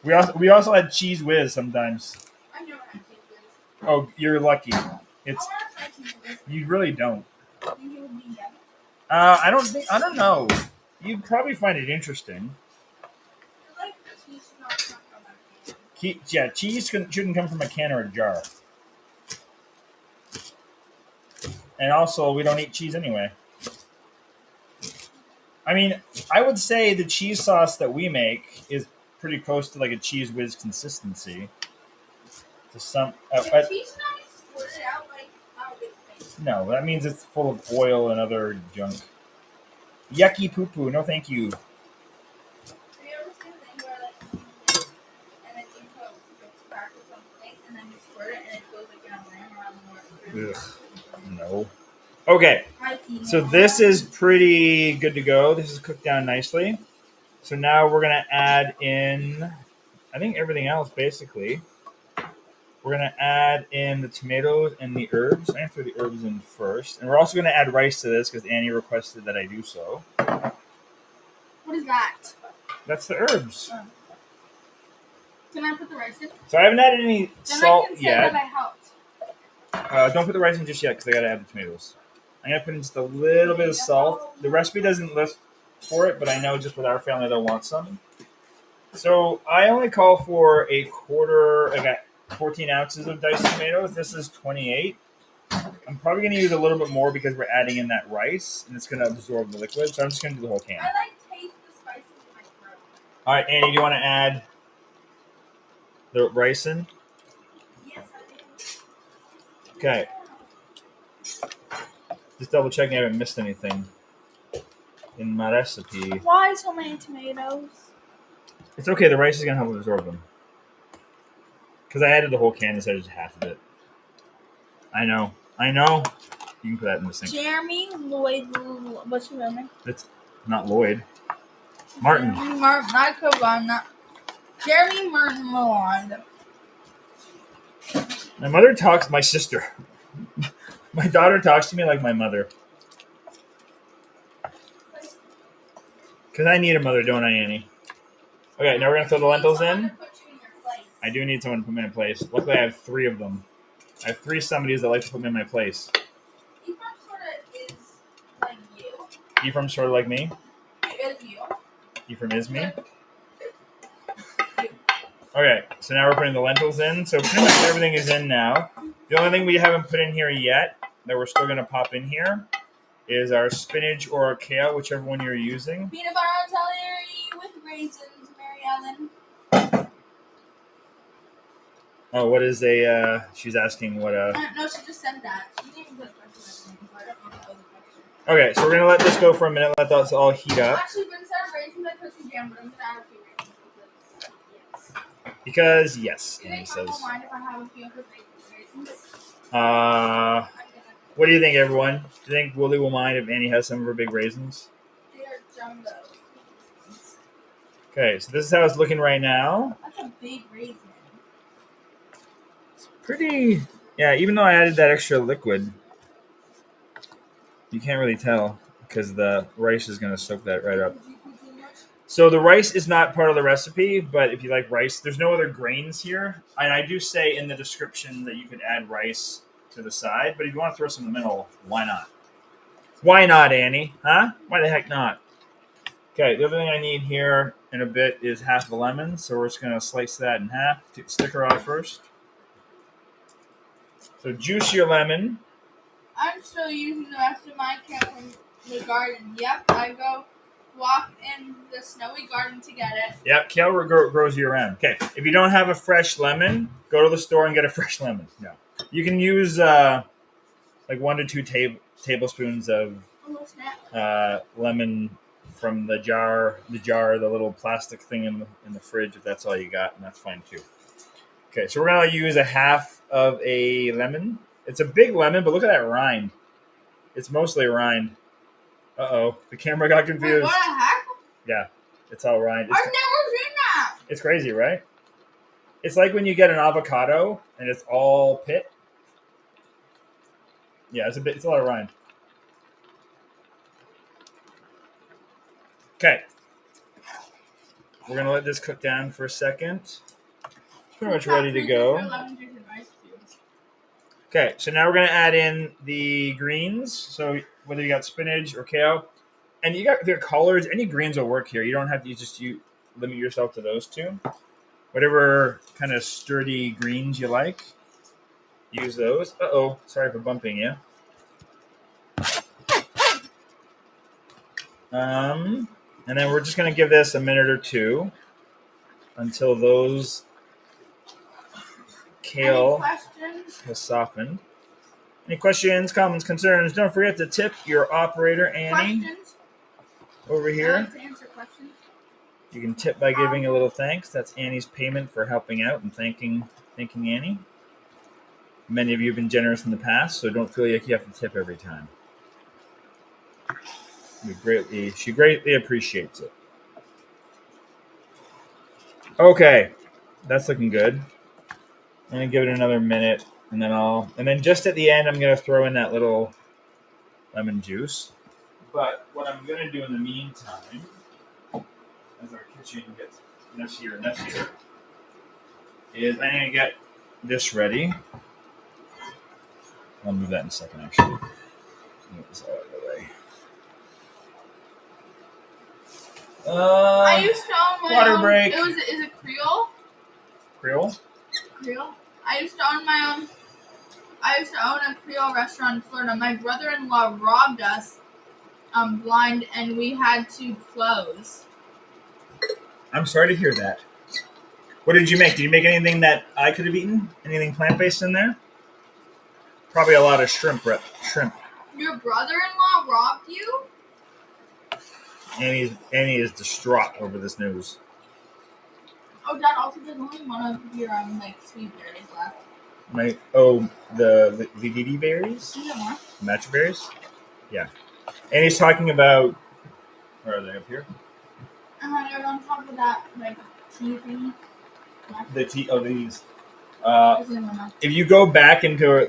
the log. We also had cheese whiz sometimes. I never had cheese whiz. Oh, you're lucky. It's I want to try cheese with this. you really don't. I think it would be yummy. I don't know. You'd probably find it interesting. I like cheese not come from a can. Yeah, cheese shouldn't come from a can or a jar. And also, we don't eat cheese anyway. I mean, I would say the cheese sauce that we make is pretty close to like a cheese whiz consistency. To some, Can cheese not be squirted out like out of its face? no, that means it's full of oil and other junk. Yucky poo poo. No, thank you. Have you ever seen a thing where like you eat it and then you put crackers on the plate and then you squirt it and it goes like in a ring around the more? Ugh, no. Okay, so this is pretty good to go. This is cooked down nicely. So now we're going to add in, I think, everything else, basically. We're going to add in the tomatoes and the herbs. I'm going to throw the herbs in first. And we're also going to add rice to this because Annie requested that I do so. What is that? That's the herbs. Oh. Can I put the rice in? So I haven't added any Then salt I can say yet. that I helped. Don't put the rice in just yet because I got to add the tomatoes. I'm going to put in just a little bit of salt. The recipe doesn't list for it, but I know just with our family they'll want some. So I only call for a quarter, I got 14 ounces of diced tomatoes. This is 28. I'm probably going to use a little bit more because we're adding in that rice and it's going to absorb the liquid. So I'm just going to do the whole can. I like taste the spices in my throat. All right, Annie, do you want to add the rice in? Yes, I do. Okay. Just double checking I haven't missed anything in my recipe. Why so many tomatoes? It's okay. The rice is going to help absorb them. Because I added the whole can instead of just half of it. I know. You can put that in the sink. Jeremy Lloyd, what's your real name? It's not Lloyd. Martin. Not Coban, not Jeremy Martin Lloyd. My mother talks, my sister. My daughter talks to me like my mother. Because I need a mother, don't I, Annie? Okay, now we're going to throw the lentils in. I do need someone to put me in place. Luckily, I have 3 of them. I have 3 somebodies that like to put me in my place. Ephraim sort of is like you. Ephraim's sort of like me. Is you. Ephraim is me. Okay, so now we're putting the lentils in. So pretty much everything is in now. The only thing we haven't put in here yet that we're still going to pop in here is our spinach or our kale, whichever one you're using. Peanut butter and celery with raisins, Mary Ellen. Oh, what is she's asking what No, she just said that. She didn't even put a question in, so I don't know if that was a question. Okay, so we're going to let this go for a minute, let this all heat up. Actually, instead of raisins, I put some jam, but I'm going to add a few raisins Because, yes, Do you Annie think Mom will says. mind if I have a few of her raisins? What do you think, everyone? Do you think Willie will mind if Annie has some of her big raisins? They are jumbo. Okay, so this is how it's looking right now. That's a big raisin. Pretty, yeah, even though I added that extra liquid, you can't really tell because the rice is going to soak that right up. So the rice is not part of the recipe, but if you like rice, there's no other grains here. And I do say in the description that you could add rice to the side, but if you want to throw some in the middle, why not? Why not, Annie? Huh? Why the heck not? Okay, the other thing I need here in a bit is half a lemon, so we're just going to slice that in half. Take the sticker off first. So juice your lemon. I'm still using the rest of my can from the garden. Yep, I go walk in the snowy garden to get it. Yep, kale grows year round. Okay, if you don't have a fresh lemon, go to the store and get a fresh lemon. No, you can use like 1 to 2 tablespoons of lemon from the jar, the little plastic thing in the fridge. If that's all you got, and that's fine too. Okay, so we're gonna use a half of a lemon. It's a big lemon, but look at that rind. It's mostly rind. Uh-oh, the camera got confused. Wait, what the heck? Yeah, it's all rind. I've never seen that. It's crazy, right? It's like when you get an avocado and it's all pit. Yeah, it's a lot of rind. Okay. We're gonna let this cook down for a second. Pretty much ready to go. Okay, so now we're gonna add in the greens. So whether you got spinach or kale, and you got their collards, any greens will work here. You don't have to you limit yourself to those two. Whatever kind of sturdy greens you like, use those. Sorry for bumping you. And then we're just gonna give this a minute or two until those kale has softened. Any questions, comments, concerns? Don't forget to tip your operator, Annie. Questions? Over here. I like to answer questions. You can tip by giving a little thanks. That's Annie's payment for helping out and thanking Annie. Many of you have been generous in the past, so don't feel like you have to tip every time. She greatly appreciates it. Okay, that's looking good. I'm gonna give it another minute, and then just at the end, I'm gonna throw in that little lemon juice. But what I'm gonna do in the meantime, as our kitchen gets messier and messier, is I'm gonna get this ready. I'll move that in a second, actually. Get this out of the way. I used to own my water own. break. Is it Creole? Creole? Creole. I used to own a Creole restaurant in Florida. My brother-in-law robbed us, blind, and we had to close. I'm sorry to hear that. What did you make? Did you make anything that I could have eaten? Anything plant-based in there? Probably a lot of shrimp. Your brother-in-law robbed you? Annie is distraught over this news. Oh, Dad, also there's only one of your sweet berries left. The veggies berries? Is there more? Magic berries? Yeah. Annie's talking about. Where are they? Up here? They're on top of that tea thingy. The tea. Oh, these. If If you go back into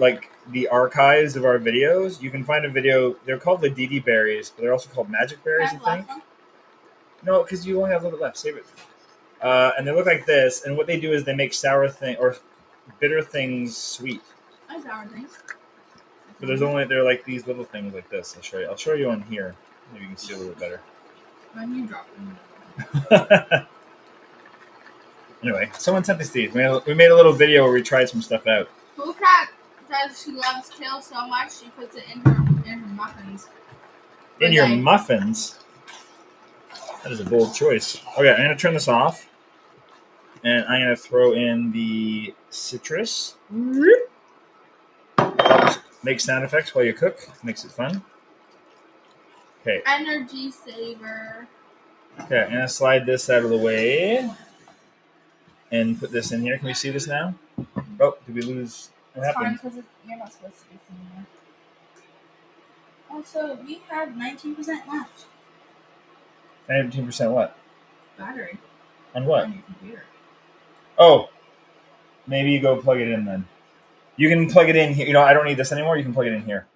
the archives of our videos, you can find a video. They're called the Didi berries, but they're also called magic berries, I think. No, because you only have a little bit left. Save it. And they look like this. And what they do is they make or bitter things sweet. Sour things. But they're like these little things like this. I'll show you on here. Maybe you can see a little bit better. When you drop them. Anyway, someone sent these. We made a little video where we tried some stuff out. Cool Cat says she loves kale so much she puts it in her muffins. In your muffins? That is a bold choice. Okay, I'm going to turn this off. And I'm going to throw in the citrus. Make sound effects while you cook. Makes it fun. Okay. Energy saver. Okay, I'm going to slide this out of the way. And put this in here. Can we see this now? Oh, did we lose? What happened? It's fine because you're not supposed to be seeing that. Also, we have 19% left. 19% what? Battery. On what? On your computer. Oh, maybe you go plug it in then. You can plug it in here. I don't need this anymore. You can plug it in here.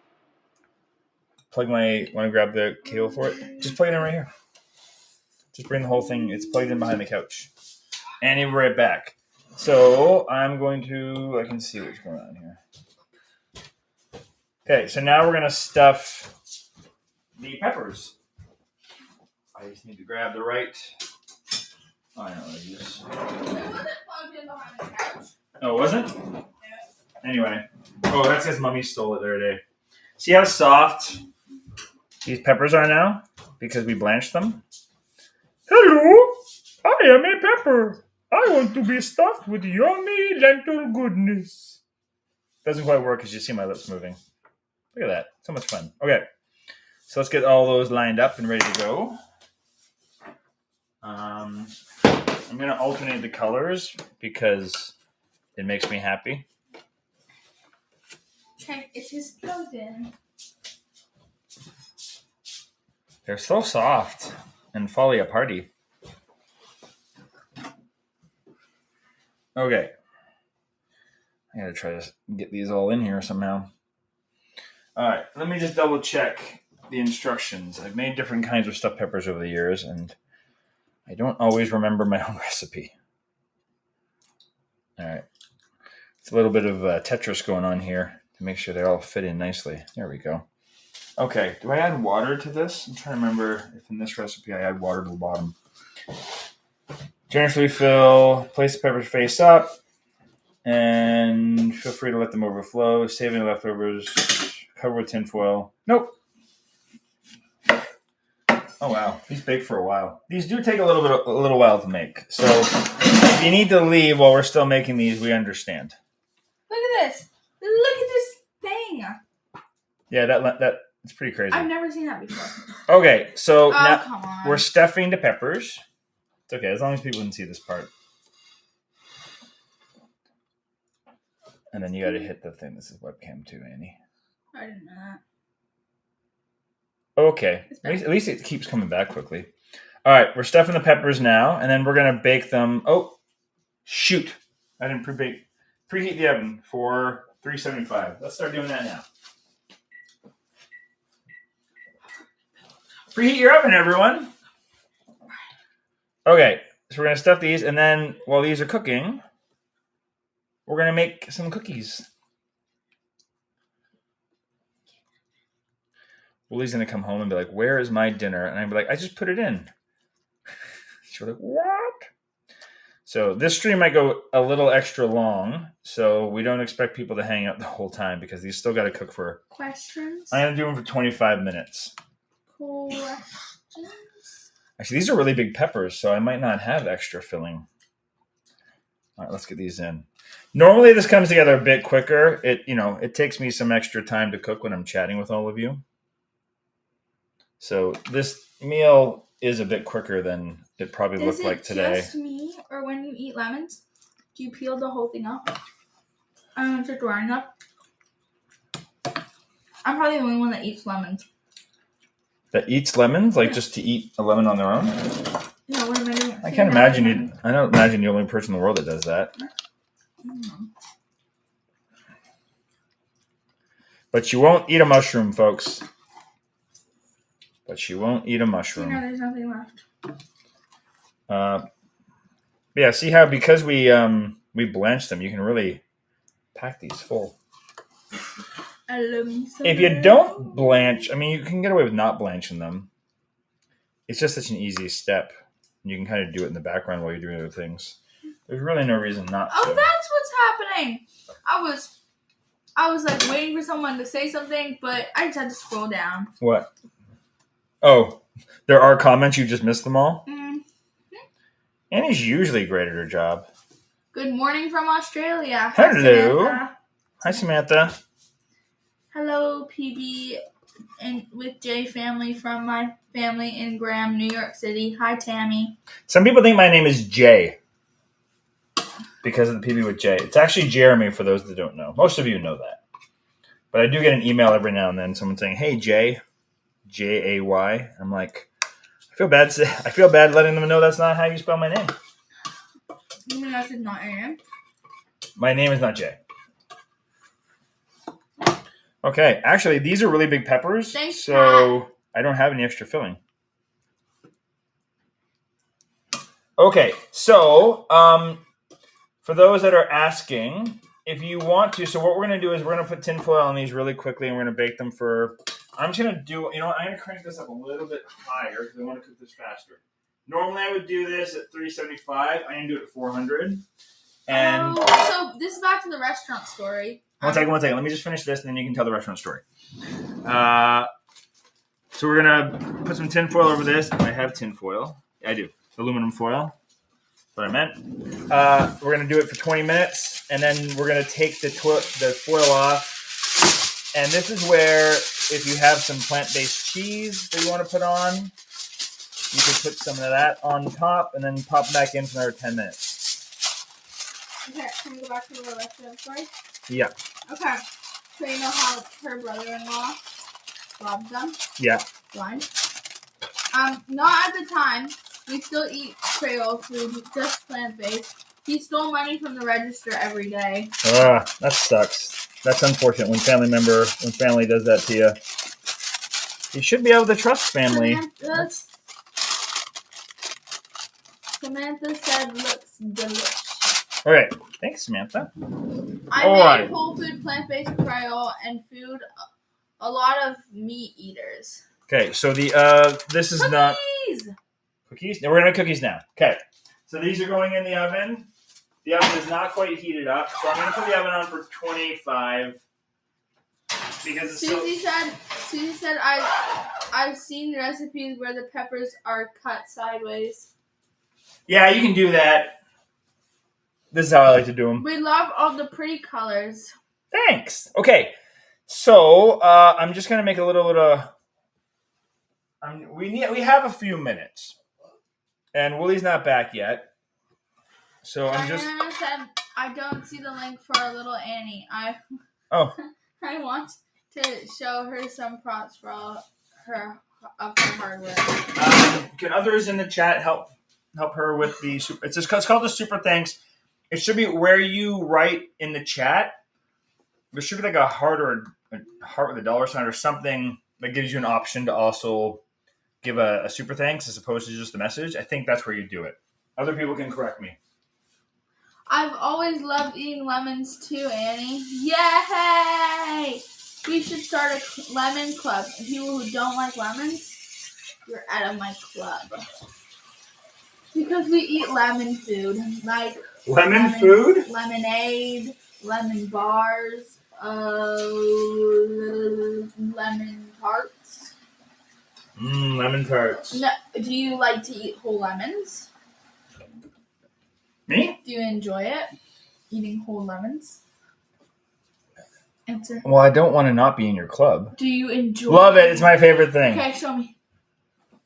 Want to grab the cable for it? Just plug it in right here. Just bring the whole thing. It's plugged in behind the couch. And we'll be right back. So I can see what's going on here. Okay, so now we're going to stuff the peppers. I just need to grab the right. I know what I use. It wasn't plugged in behind the couch. Oh, it wasn't? Yeah. Anyway. Oh, that's because Mummy stole it the other day. See how soft these peppers are now? Because we blanched them? Hello, I am a pepper. I want to be stuffed with yummy lentil goodness. Doesn't quite work because you see my lips moving. Look at that. So much fun. Okay. So let's get all those lined up and ready to go. I'm going to alternate the colors because it makes me happy. Okay, it is plugged in. They're so soft and folly a party. Okay. I gotta try to get these all in here somehow. Alright, let me just double check the instructions. I've made different kinds of stuffed peppers over the years, and I don't always remember my own recipe. Alright. It's a little bit of Tetris going on here. to make sure they all fit in nicely. There we go. Okay, do I add water to this? I'm trying to remember if in this recipe I add water to the bottom. Generously fill, place the peppers face up, and feel free to let them overflow. Save any leftovers, cover with tin foil. Nope. Oh wow, these bake for a while. These do take a little while to make. So if you need to leave while we're still making these, we understand. Look at this. Look at this thing. Yeah, that it's pretty crazy. I've never seen that before. Okay, so now come on. we're stuffing the peppers. It's okay, as long as people can see this part. And then you got to hit the thing. This is webcam too, Annie. I didn't know that. Okay, at least it keeps coming back quickly. All right, we're stuffing the peppers now, and then we're going to bake them. Oh, shoot. I didn't pre-bake. Preheat the oven for 375. Let's start doing that now. Preheat your oven, everyone. Okay, so we're going to stuff these, and then while these are cooking, we're going to make some cookies. Willie's going to come home and be like, where is my dinner? And I'd be like, I just put it in. She'll be like, what? So this stream might go a little extra long, so we don't expect people to hang out the whole time because these still got to cook for... Questions? I'm going to do them for 25 minutes. Questions? Actually, these are really big peppers, so I might not have extra filling. All right, let's get these in. Normally, this comes together a bit quicker. It takes me some extra time to cook when I'm chatting with all of you. So this meal is a bit quicker than it probably looked like today. Is it just me, or when you eat lemons, do you peel the whole thing up? Just drying up. I'm probably the only one that eats lemons. That eats lemons? Like just to eat a lemon on their own? Yeah, what am I doing? I can't imagine I don't imagine you're the only person in the world that does that. But you won't eat a mushroom, folks. But you won't eat a mushroom. There's nothing left. Yeah, see how because we blanched them, you can really pack these full. I love me some If you don't blanch, I mean, you can get away with not blanching them. It's just such an easy step. You can kind of do it in the background while you're doing other things. There's really no reason not to. Oh, that's what's happening. I was like waiting for someone to say something, but I just had to scroll down. What? Oh, there are comments. You just missed them all? Mm-hmm. Annie's usually great at her job. Good morning from Australia. Hello. Hi, Samantha. Hi, Samantha. Hello, PB, and with J family from my family in Graham, New York City. Hi, Tammy. Some people think my name is Jay because of the PB with J. It's actually Jeremy for those that don't know. Most of you know that. But I do get an email every now and then, someone saying, hey, Jay, Jay. I'm like, I feel bad letting them know that's not how you spell my name. You mean that's not your name? My name is not Jay. Okay, actually, these are really big peppers, Thanks, so Pat. I don't have any extra filling. Okay, so for those that are asking, if you want to, so what we're going to do is we're going to put tin foil on these really quickly, and we're going to bake them for, I'm just going to do, I'm going to crank this up a little bit higher because I want to cook this faster. Normally I would do this at 375. I'm going to do it at 400. And so this is back to the restaurant story. One second. Let me just finish this, and then you can tell the restaurant story. So we're going to put some tin foil over this. I have tin foil. I do. Aluminum foil. That's what I meant. We're going to do it for 20 minutes, and then we're going to take the foil off. And this is where, if you have some plant-based cheese that you want to put on, you can put some of that on top, and then pop back in for another 10 minutes. Okay, can we go back to the restaurant story? Yeah. Okay, so you know how her brother-in-law robbed them? Yeah. Blind. Not at the time. We still eat Creole food, just plant-based. He stole money from the register every day. That sucks. That's unfortunate when family does that to you. You should be able to trust family. Samantha said looks delicious. All right. Thanks, Samantha. I made whole food, plant-based cryo and food. A lot of meat eaters. Okay, so this is cookies! not cookies. No, we're gonna make cookies now. Okay, so these are going in the oven. The oven is not quite heated up, so I'm gonna put the oven on for 25 because it's Susie said I've seen recipes where the peppers are cut sideways. Yeah, you can do that. This is how I like to do them. We love all the pretty colors. Thanks. Okay, so I'm just gonna make a little bit of. We have a few minutes, and Willie's not back yet, so I'm just. Diana said I don't see the link for our little Annie. I want to show her some props for all her hard work. Can others in the chat help her with the super? It's called the super thanks. It should be where you write in the chat. There should be like a heart or a heart with a dollar sign or something that gives you an option to also give a super thanks as opposed to just a message. I think that's where you do it. Other people can correct me. I've always loved eating lemons too, Annie. Yay! We should start a lemon club. People who don't like lemons, you're out of my club. Because we eat lemon food. Like lemon food? Lemonade, lemon bars, lemon tarts. Lemon tarts. No, do you like to eat whole lemons? Me? Do you enjoy it? Eating whole lemons? Answer. Well, I don't want to not be in your club. Do you enjoy Love it. It's my favorite thing. Okay, show me.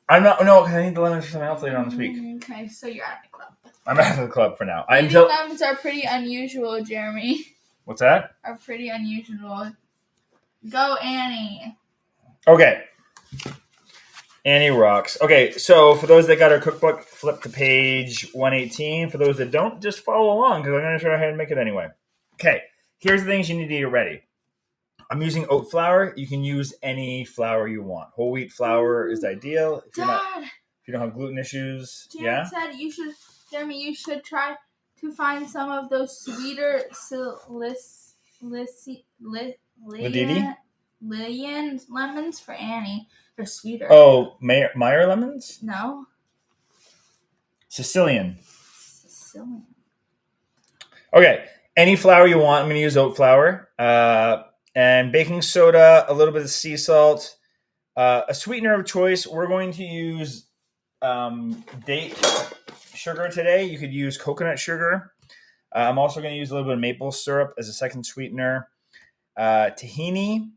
I'm not. No, because I need the lemons for something else later on this week. Okay, so you're out of the club. I'm out of the club for now. Lemons are pretty unusual, Jeremy. What's that? Are pretty unusual. Go, Annie. Okay. Annie rocks. Okay, so for those that got our cookbook, flip to page 118. For those that don't, just follow along because I'm going to show you how to make it anyway. Okay, here's the things you need to get ready. I'm using oat flour. You can use any flour you want. Whole wheat flour is ideal. If you don't have gluten issues. Jan said Jeremy, you should try to find some of those sweeter Lillian lemons for Annie. They're sweeter. Oh, Meyer lemons? No. Sicilian. Okay, any flour you want. I'm going to use oat flour. And baking soda, a little bit of sea salt. A sweetener of choice, we're going to use date sugar today. You could use coconut sugar. I'm also going to use a little bit of maple syrup as a second sweetener. Tahini.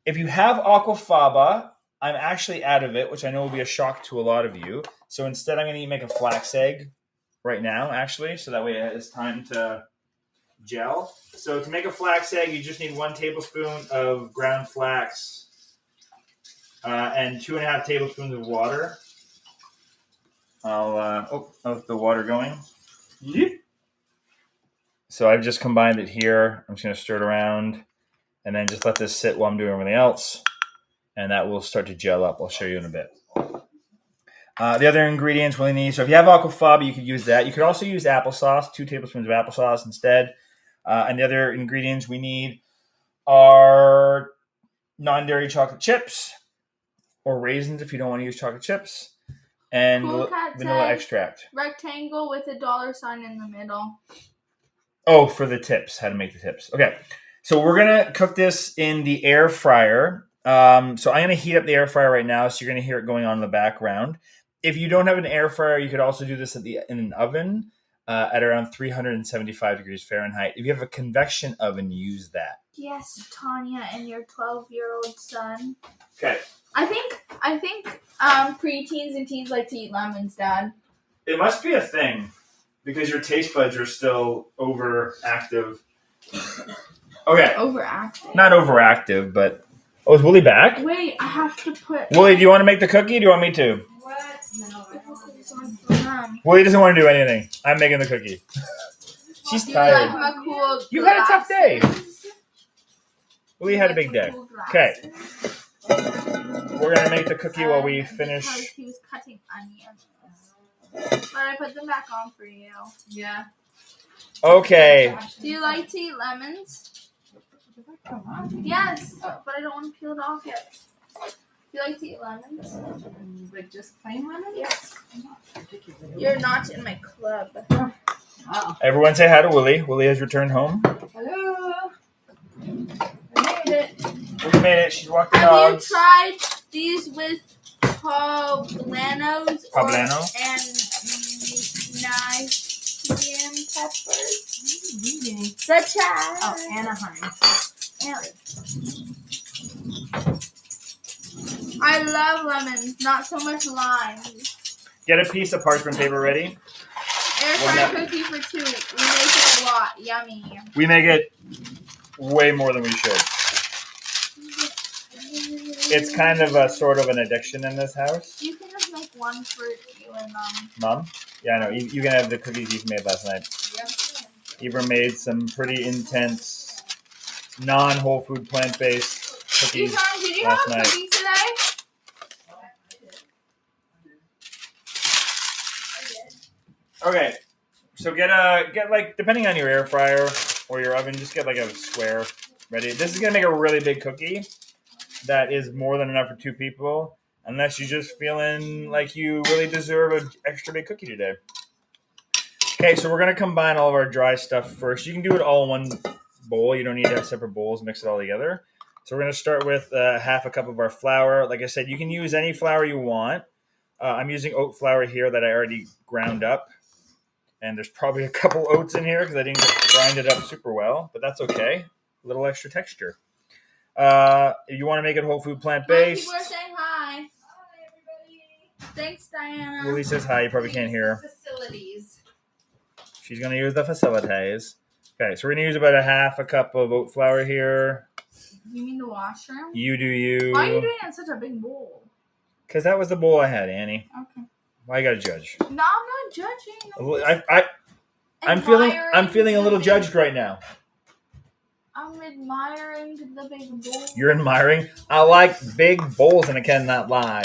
If you have aquafaba, I'm actually out of it, which I know will be a shock to a lot of you. So instead, I'm going to make a flax egg right now, actually, so that way it's time to gel. So to make a flax egg, you just need 1 tablespoon of ground flax and 2.5 tablespoons of water. How's the water going? Yep. So I've just combined it here. I'm just going to stir it around and then just let this sit while I'm doing everything else. And that will start to gel up. I'll show you in a bit. The other ingredients we'll need. So if you have aquafaba, you could use that. You could also use applesauce, 2 tablespoons of applesauce instead. And the other ingredients we need are non-dairy chocolate chips or raisins if you don't want to use chocolate chips. And vanilla extract. Rectangle with a dollar sign in the middle. Oh, for the tips. How to make the tips. Okay. So we're going to cook this in the air fryer. So I'm going to heat up the air fryer right now. So you're going to hear it going on in the background. If you don't have an air fryer, you could also do this in an oven at around 375 degrees Fahrenheit. If you have a convection oven, use that. Yes, Tanya and your 12-year-old son. Okay. I think preteens and teens like to eat lemons, Dad. It must be a thing because your taste buds are still overactive. Okay. Overactive? Not overactive, but... Oh, is Willie back? Wait, I have to put... Willie, do you want to make the cookie or do you want me to? What? No, I don't want to. Willie doesn't want to do anything. I'm making the cookie. She's tired. Like my cool you had a tough day. Willie had a big day. Okay. We're going to make the cookie while we finish. Because he was cutting onions. But I put them back on for you. Yeah. Okay. Do you like to eat lemons? Yes, but I don't want to peel it off yet. Do you like to eat lemons? Like just plain lemons? Yes. I'm not particularly. You're not in my club. Wow. Everyone say hi to Willie. Willie has returned home. Hello. I made it. We made it. She's walked the Have dogs. you tried these with poblanos Poblano? and nice peppers? Such as Oh, Anaheim. I love lemons, not so much limes. Get a piece of parchment paper ready. Air fry cookie for 2. We make it a lot. Yummy. We make it way more than we should. It's kind of a sort of an addiction in this house. You can just make one for you and Mom? Yeah, I know. You can have the cookies you made last night. Yep. Eva made some pretty intense, non-whole food, plant-based cookies Did you last have night. cookies today? Okay, so get like, depending on your air fryer or your oven, just get like a square ready. This is gonna make a really big cookie that is more than enough for 2 people, unless you're just feeling like you really deserve an extra big cookie today. Okay, so we're gonna combine all of our dry stuff first. You can do it all in one bowl. You don't need to have separate bowls. Mix it all together. So we're gonna start with half a cup of our flour. Like I said, you can use any flour you want. I'm using oat flour here that I already ground up. And there's probably a couple oats in here because I didn't grind it up super well, but that's okay. A little extra texture. If you want to make it whole food plant-based. People are saying hi. Hi, everybody. Thanks, Diana. Willie says hi. You probably can't hear her. Facilities. She's going to use the facilities. Okay, so we're going to use about a half a cup of oat flour here. You mean the washroom? You do you. Why are you doing it in such a big bowl? Because that was the bowl I had, Annie. Okay. Why you got to judge? No, I'm not judging. I'm feeling a little judged right now. I'm admiring the big bowl. You're admiring? I like big bowls and I cannot lie.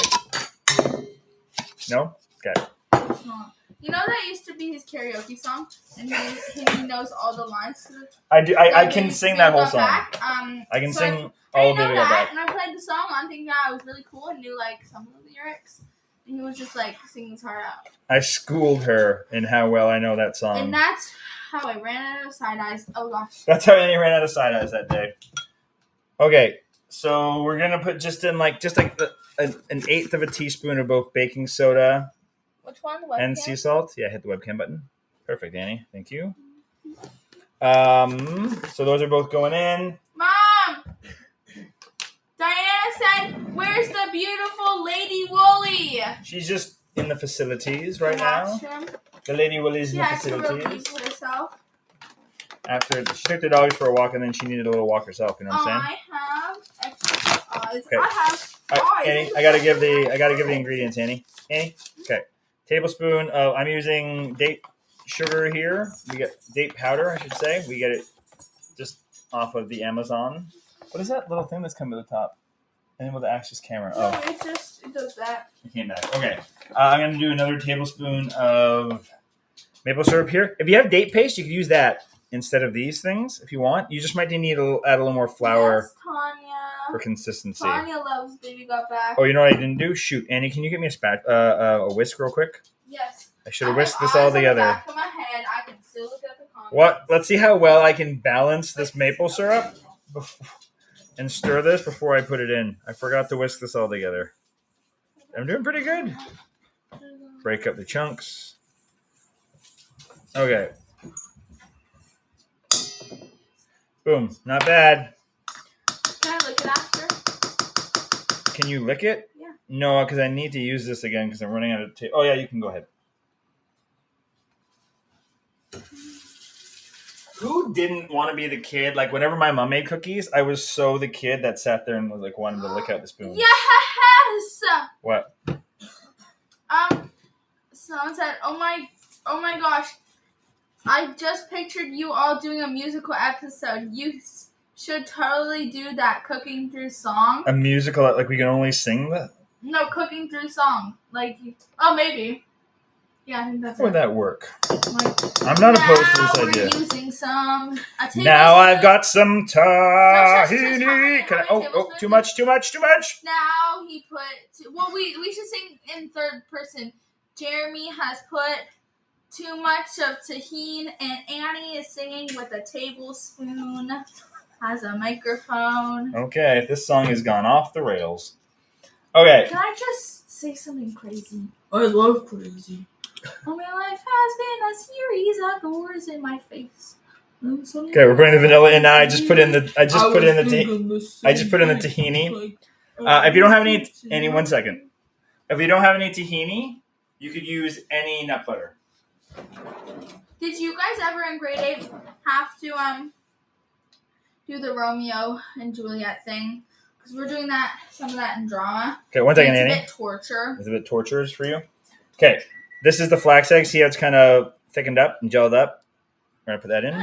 No? Okay. It's not. You know that used to be his karaoke song, and he knows all the lines. To the, I do. I Baby, can sing Baby that whole Got song. Back. I can so sing I all know Baby Got that, Back. and I played the song on thinking I was really cool and knew like some of the lyrics. And he was just like singing his heart out. I schooled her in how well I know that song. And that's how I ran out of side eyes. Oh gosh. That's how Annie ran out of side eyes that day. Okay, so we're gonna put just an 1/8 of a teaspoon of both baking soda Which one? The webcam? and sea salt. Yeah, hit the webcam button. Perfect, Annie. Thank you. So those are both going in. Mom! Diana said, "Where's the beautiful Lady Wooly?" She's just in the facilities right now. Washroom. The Lady Willie's in She the has to facilities. repeat herself. After she took the dogs for a walk and then she needed a little walk herself. You know what I'm saying? I have extra eyes. Okay. I have All right, eyes. Annie, I gotta give the ingredients, Annie. Annie, okay. Tablespoon of I'm using date sugar here. We get date powder, I should say. We get it just off of the Amazon. What is that little thing that's coming to the top? And with the Axis camera. No, Oh, it does that. it came back. Okay. I'm gonna do another tablespoon of maple syrup here. If you have date paste, you could use that instead of these things if you want. You just might need to add a little more flour Yes, Tanya. for consistency. Tanya loves Baby Got Back. Oh, you know what I didn't do? Shoot, Annie, can you get me a whisk real quick? Yes. I should have I whisked have this all eyes on the together. back of my head. I can still look at the comments. What? Let's see how well I can balance this maple syrup and stir this before I put it in. I forgot to whisk this all together. I'm doing pretty good. Break up the chunks. Okay. Boom. Not bad. Can I look it after? Can you lick it? Yeah. No, because I need to use this again because I'm running out of tape. Oh, yeah, you can go ahead. Who didn't want to be the kid? Like, whenever my mom made cookies, I was so the kid that sat there and was like, wanted to lick out the spoon. Yes! What? Someone said, oh my gosh, I just pictured you all doing a musical episode. You should totally do that cooking through song. A musical that, like, we can only sing that? No, cooking through song. Like, oh, maybe. Yeah, I think that's How would it. that work? Like, I'm not opposed to now this we're idea. using some. Now I've got some shush, shush, tahini. how many Oh, tablespoons? too much. Now he put. Well, we should sing in third person. Jeremy has put too much of tahini, and Annie is singing with a tablespoon. Has a microphone. Okay, this song has gone off the rails. Okay. Can I just say something crazy? I love crazy. My life has been a series of doors in my face. Okay, we're putting the vanilla in now. I just put in the tahini. If you don't have any 1 second. If you don't have any tahini, you could use any nut butter. Did you guys ever in grade 8 have to do the Romeo and Juliet thing? Because we're doing some of that in drama. Okay, 1 second, Annie. Annie. It's a bit torture. It's a bit torturous for you. Okay, this is the flax egg. See how it's kind of thickened up and gelled up? We're going to put that in.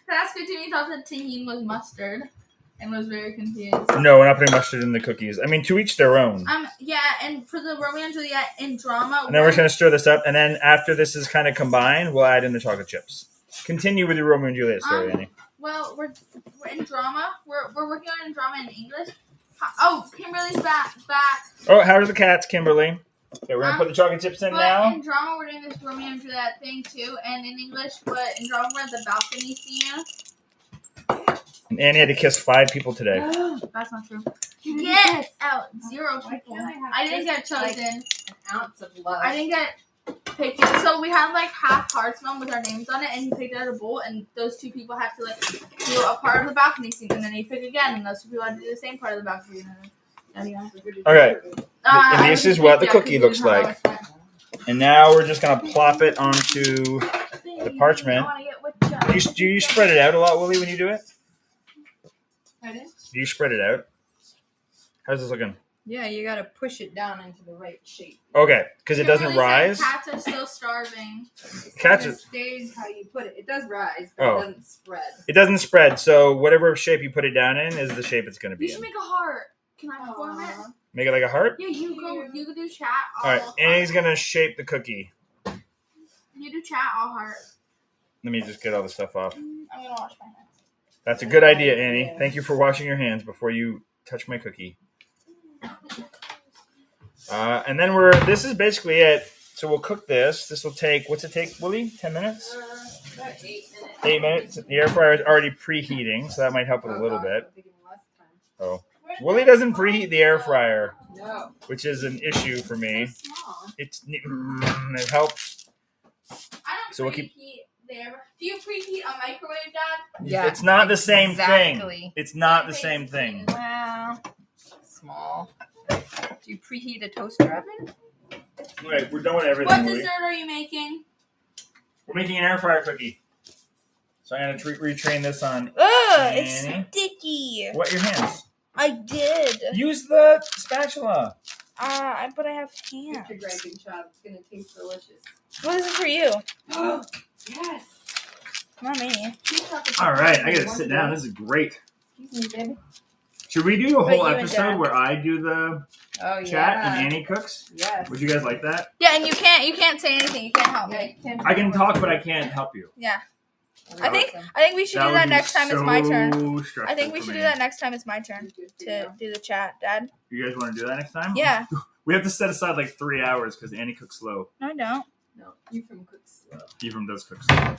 That's good to me. Thought that tahini was mustard and was very confused. No, we're not putting mustard in the cookies. I mean, to each their own. Yeah, and for the Romeo and Juliet in drama. And then we're just going to stir this up. And then after this is kind of combined, we'll add in the chocolate chips. Continue with your Romeo and Juliet story, Annie. Well, we're in drama. We're working on in drama in English. Kimberly's back. Oh, how are the cats, Kimberly? Okay, we're going to put the chocolate chips in now. In drama, we're doing this Romeo and Juliet thing too. And in English, in drama, we're at the balcony scene. And Annie had to kiss 5 people today. That's not true. Get out 0 people. I didn't get chosen. An ounce of love. I didn't get picked. So we had like half hearts with our names on it, and he picked out a bowl, and those 2 people had to like do a part of the balcony scene, and then he picked again, and those 2 people had to do the same part of the balcony scene. Okay. And this is what the cookie looks like. And now we're just going to plop it onto the parchment. Do you spread it out a lot, Willie, when you do it? Pardon? Do you spread it out? How's this looking? Yeah, you gotta push it down into the right shape. Okay, because it doesn't rise. Cats are still starving. Cats It stays how you put it. It does rise, but Oh. it doesn't spread. It doesn't spread, so whatever shape you put it down in is the shape it's going to be You should in. make a heart. Can I form it? Make it like a heart? Yeah, you go. You can do chat. All right, Annie's going to shape the cookie. You do chat. I'll heart. Let me just get all the stuff off. I'm gonna wash my hands. That's a good idea, Annie. Thank you for washing your hands before you touch my cookie. And then this is basically it. So we'll cook this. This will take, what's it take, Willie? 10 minutes? About 8 minutes. 8 minutes. The air fryer is already preheating, so that might help it a little bit. Oh. Willie doesn't preheat the air fryer, No. which is an issue for me. It's small. It helps. I don't So we'll keep- preheat there. Do you preheat a microwave, Dad? Yeah, It's not the same thing. exactly. It's not the same thing. Wow. Small. Do you preheat a toaster oven? All right, we're done with everything. What Willie. dessert are you making? We're making an air fryer cookie. So I'm going to retrain this on. Ugh, it's sticky. Wet your hands. I did. Use the spatula. But I have hands. Picture grinding child. It's gonna taste delicious. What is it for you? Yes. Not me. All right, I got to sit down. This is great. Excuse me, baby. Should we do a But whole you and episode Dad. where I do the Oh chat yeah. and Annie cooks? Yes. Would you guys like that? Yeah, and you can't say anything. You can't help Yeah, me. you can I can talk, but I can't help you. Yeah. Awesome. I think we should do would that be next time it's my turn. stressful I think we for should me. do that next time it's my turn Good for to you. do the chat, Dad. You guys want to do that next time? Yeah. We have to set aside like 3 hours because Annie cooks slow. No, I don't. No, you from cook slow. Ephraim does cook slow.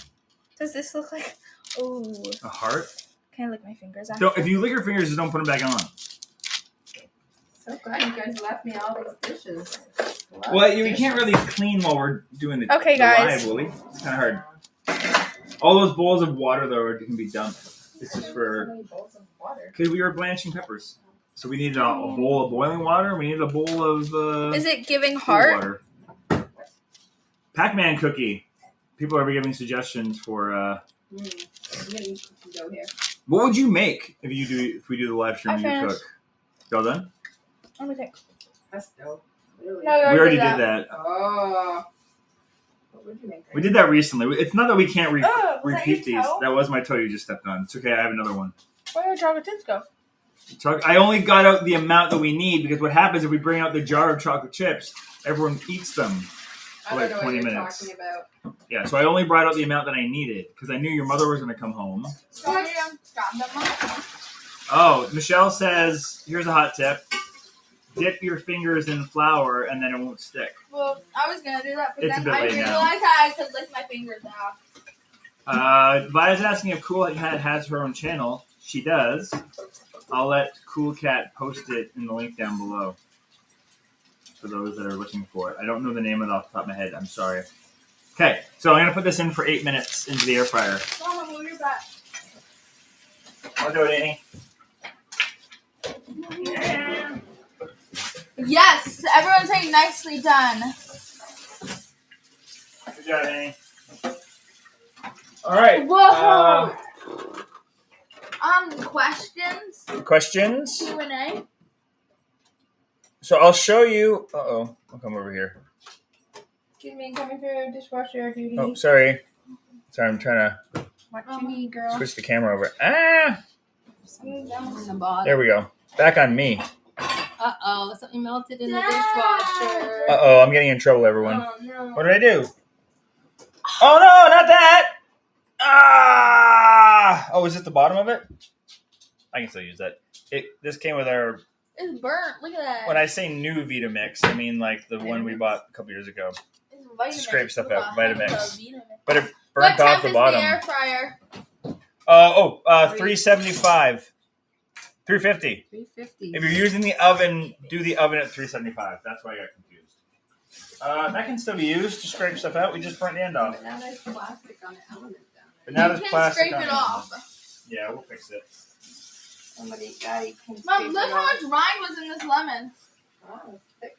Does this look like? Ooh. A heart? Can I lick my fingers? Don't, if you lick your fingers, just don't put them back on. So glad you guys left me all these dishes. Well, you can't really clean while we're doing the Okay, the guys. live, Willie. It's kind of hard. All those bowls of water, though, can be dumped. It's just for... Because we were blanching peppers. So we needed a bowl of boiling water. We needed a bowl of... Is it giving cold heart? water. Pac-Man cookie. People are giving suggestions for... I'm gonna use cookie dough here. What would you make if we do the live stream and you finished. cook? Y'all done? Let me think. Pesto. Really? No, We already did that. Oh. What would you make? We did that recently. It's not that we can't Oh, was that repeat your these. toe? That was my toe you just stepped on. It's okay. I have another one. Where did chocolate chips go? I only got out the amount that we need because what happens if we bring out the jar of chocolate chips, everyone eats them. I like don't know 20 what you're minutes. talking about. Yeah, so I only brought out the amount that I needed because I knew your mother was going to come home. Oh, Michelle says, here's a hot tip. Dip your fingers in flour and then it won't stick. Well, I was gonna do that, but It's a then bit I late realized now. I could lick my fingers off. Via's asking if Cool Cat has her own channel. She does. I'll let Cool Cat post it in the link down below for those that are looking for it. I don't know the name of it off the top of my head. I'm sorry. Okay, so I'm going to put this in for 8 minutes into the air fryer. Mama, move your butt. I'll do it, Annie. Yes, everyone's saying nicely done. Good job, Annie. All right. Whoa. Questions? Questions? Q&A? So I'll show you. Uh-oh. I'll come over here. Excuse me, coming through dishwasher duty. Oh, sorry. Sorry, I'm trying to What you need, girl? switch the camera over. Ah! Something down in the bottom. There we go. Back on me. Uh-oh, something melted in the dishwasher. Uh-oh, I'm getting in trouble, everyone. Oh, no. What did I do? Oh, no, not that! Ah! Oh, is it the bottom of it? I can still use that. This came with our... It's burnt. Look at that. When I say new Vitamix, I mean like the one we bought a couple years ago. It's Vitamix. Scrape stuff out, What the Vitamix. heck is a Vitamix? But it What burnt off temp the is bottom. the air fryer? 375. 350. 350. If you're using the oven, do the oven at 375. That's why I got confused. That can still be used to scrape stuff out. We just burnt the end off. But now there's plastic on the element down But there. now You there's can plastic scrape on it it. off. Yeah, we'll fix it. Somebody got it. Can Mom, scrape look it how off. much rind was in this lemon. Oh, it's thick.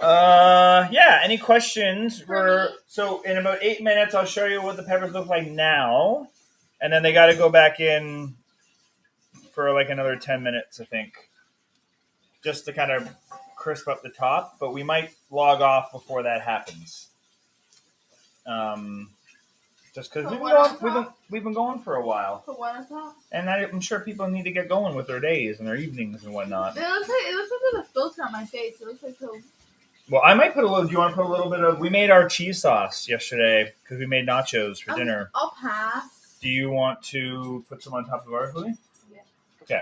Yeah, any questions? For me? So in about 8 minutes, I'll show you what the peppers look like now. And then they got to go back in for like another 10 minutes, I think. Just to kind of crisp up the top. But we might log off before that happens. Just because Put we've what on been top? we've been going for a while. Put one on top. And I'm sure people need to get going with their days and their evenings and whatnot. It looks like there's a filter on my face. It looks like Well, I might put a little. Do you want to put a little bit of? We made our cheese sauce yesterday because we made nachos for dinner. I'll pass. Do you want to put some on top of ours, Louie?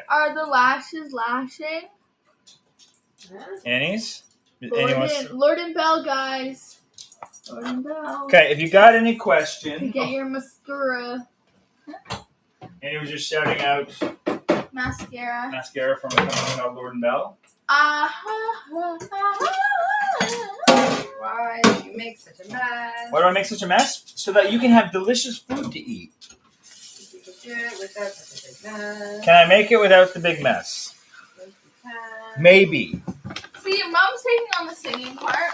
Are the lashes lashing? Annie's? Lord and Bell, guys. Lord and Bell. Okay, if you got any To questions, get your mascara. Annie was just shouting out Mascara. mascara from a company called Lord and Bell. Why do you make such a mess? Why do I make such a mess? So that you can have delicious food to eat. You can do it without such a big mess. Can I make it without the big mess? Yes, you can. Maybe. See, Mom's taking on the singing part.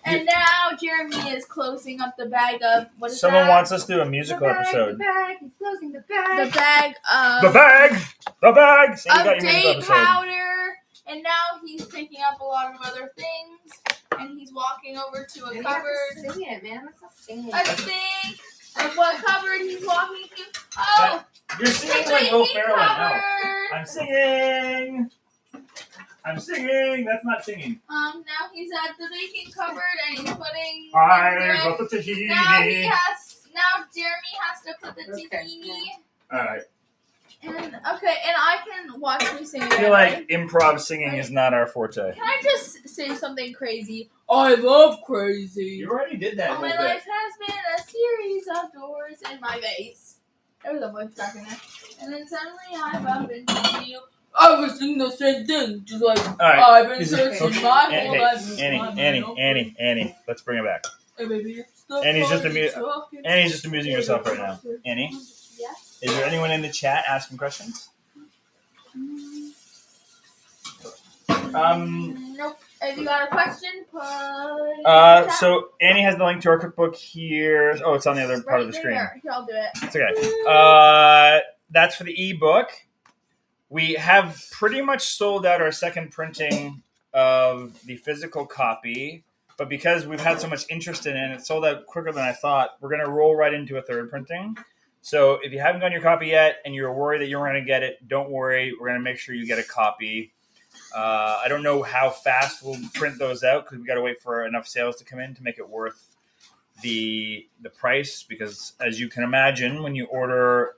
And now Jeremy is closing up the bag of, what is Someone that? wants us to do a musical episode. The bag. He's closing the bag. The bag of... The bag! The bag! Say you of got your musical date episode. powder. And now he's picking up a lot of other things. And he's walking over to a You cupboard. have to sing it, man. Let's not sing it. Let's think of what cupboard he's walking to. Oh! You're The singing like Will baking Ferrell right now. cupboard! I'm singing. I'm singing. That's not singing. Now he's at the baking cupboard and he's putting... I got the tahini. Now Jeremy has to put the Okay. tahini. Alright. And I can watch you sing I it. feel like improv singing is not our forte. Can I just say something crazy? I love crazy. You already did that a All my little bit. life has been a series of doors in my vase. There was a voice crack in there. And then suddenly I bump into you. I was doing the same thing, just like Alright. I've been Is it- searching okay. my whole life. Annie. Let's bring it back. Annie's Annie's just amusing herself right now. Annie, Yes. is there anyone in the chat asking questions? Nope. If you got a question, put it in the chat. So Annie has the link to our cookbook here. Oh, it's on the other part of the screen. Here, I'll do it. It's okay. That's for the ebook. We have pretty much sold out our second printing of the physical copy, but because we've had so much interest in it, it sold out quicker than I thought. We're going to roll right into a third printing. So if you haven't gotten your copy yet and you're worried that you're going to get it, don't worry. We're going to make sure you get a copy. I don't know how fast we'll print those out because we got to wait for enough sales to come in to make it worth the price. Because as you can imagine, when you order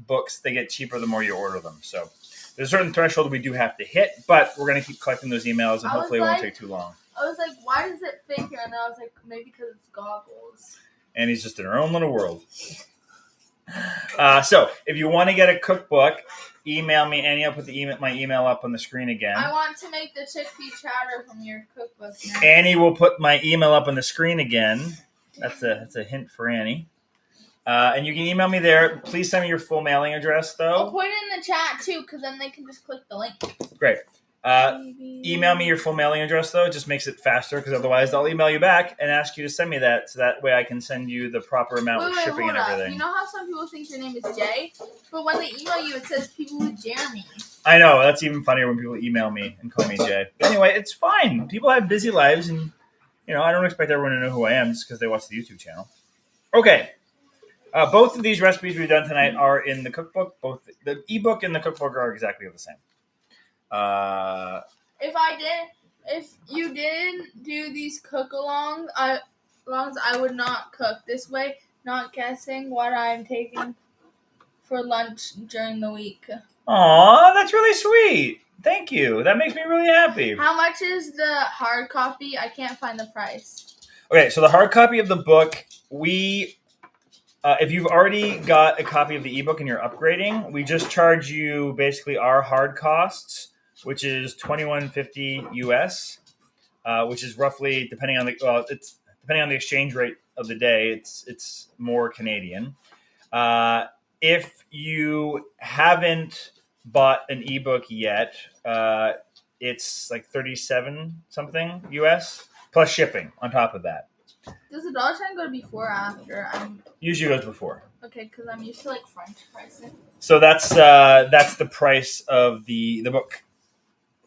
books, they get cheaper the more you order them. So there's a certain threshold we do have to hit, but we're going to keep collecting those emails, and hopefully it won't take too long. I was like, why does it fit here? And I was like, maybe because it's goggles. And he's just in her own little world. So if you want to get a cookbook, email me, Annie. I'll put my email up on the screen again. I want to make the chickpea chowder from your cookbook now. Annie will put my email up on the screen again. That's a hint for Annie. And you can email me there. Please send me your full mailing address, though. I'll put it in the chat, too, because then they can just click the link. Great. Email me your full mailing address, though. It just makes it faster, because otherwise I'll email you back and ask you to send me that, so that way I can send you the proper amount with shipping and everything. You know how some people think your name is Jay? But when they email you, it says people with Jeremy. I know. That's even funnier when people email me and call me Jay. Anyway, it's fine. People have busy lives, and I don't expect everyone to know who I am just because they watch the YouTube channel. Okay. Both of these recipes we've done tonight are in the cookbook. Both the ebook and the cookbook are exactly the same. If you didn't do these cook-alongs, I would not cook this way, not guessing what I'm taking for lunch during the week. Aw, that's really sweet. Thank you. That makes me really happy. How much is the hard copy? I can't find the price. Okay, so the hard copy of the book, if you've already got a copy of the ebook and you're upgrading, we just charge you basically our hard costs, which is $21.50 US, which is roughly depending on the exchange rate of the day, it's more Canadian. If you haven't bought an ebook yet, it's like 37 something US plus shipping on top of that. Does the dollar sign go before or after? Usually goes before. Okay, because I'm used to like French pricing. So that's the price of the book.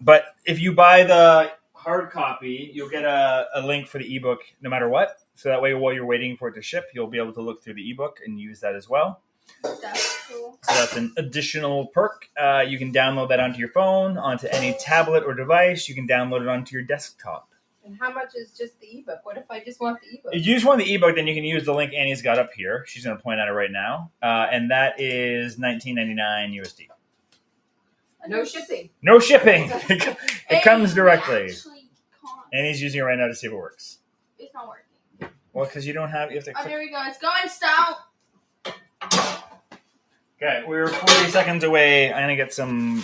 But if you buy the hard copy, you'll get a link for the ebook no matter what. So that way, while you're waiting for it to ship, you'll be able to look through the ebook and use that as well. That's cool. So that's an additional perk. You can download that onto your phone, onto any tablet or device. You can download it onto your desktop. And how much is just the ebook? What if I just want the ebook? If you just want the ebook, then you can use the link Annie's got up here. She's going to point at it right now. And that is $19.99 USD. No shipping. No shipping. It comes directly. Annie's using it right now to see if it works. It's not working. Well, because you don't have... You have to oh, there we go. It's going stout. Okay, we're 40 seconds away. I'm going to get some...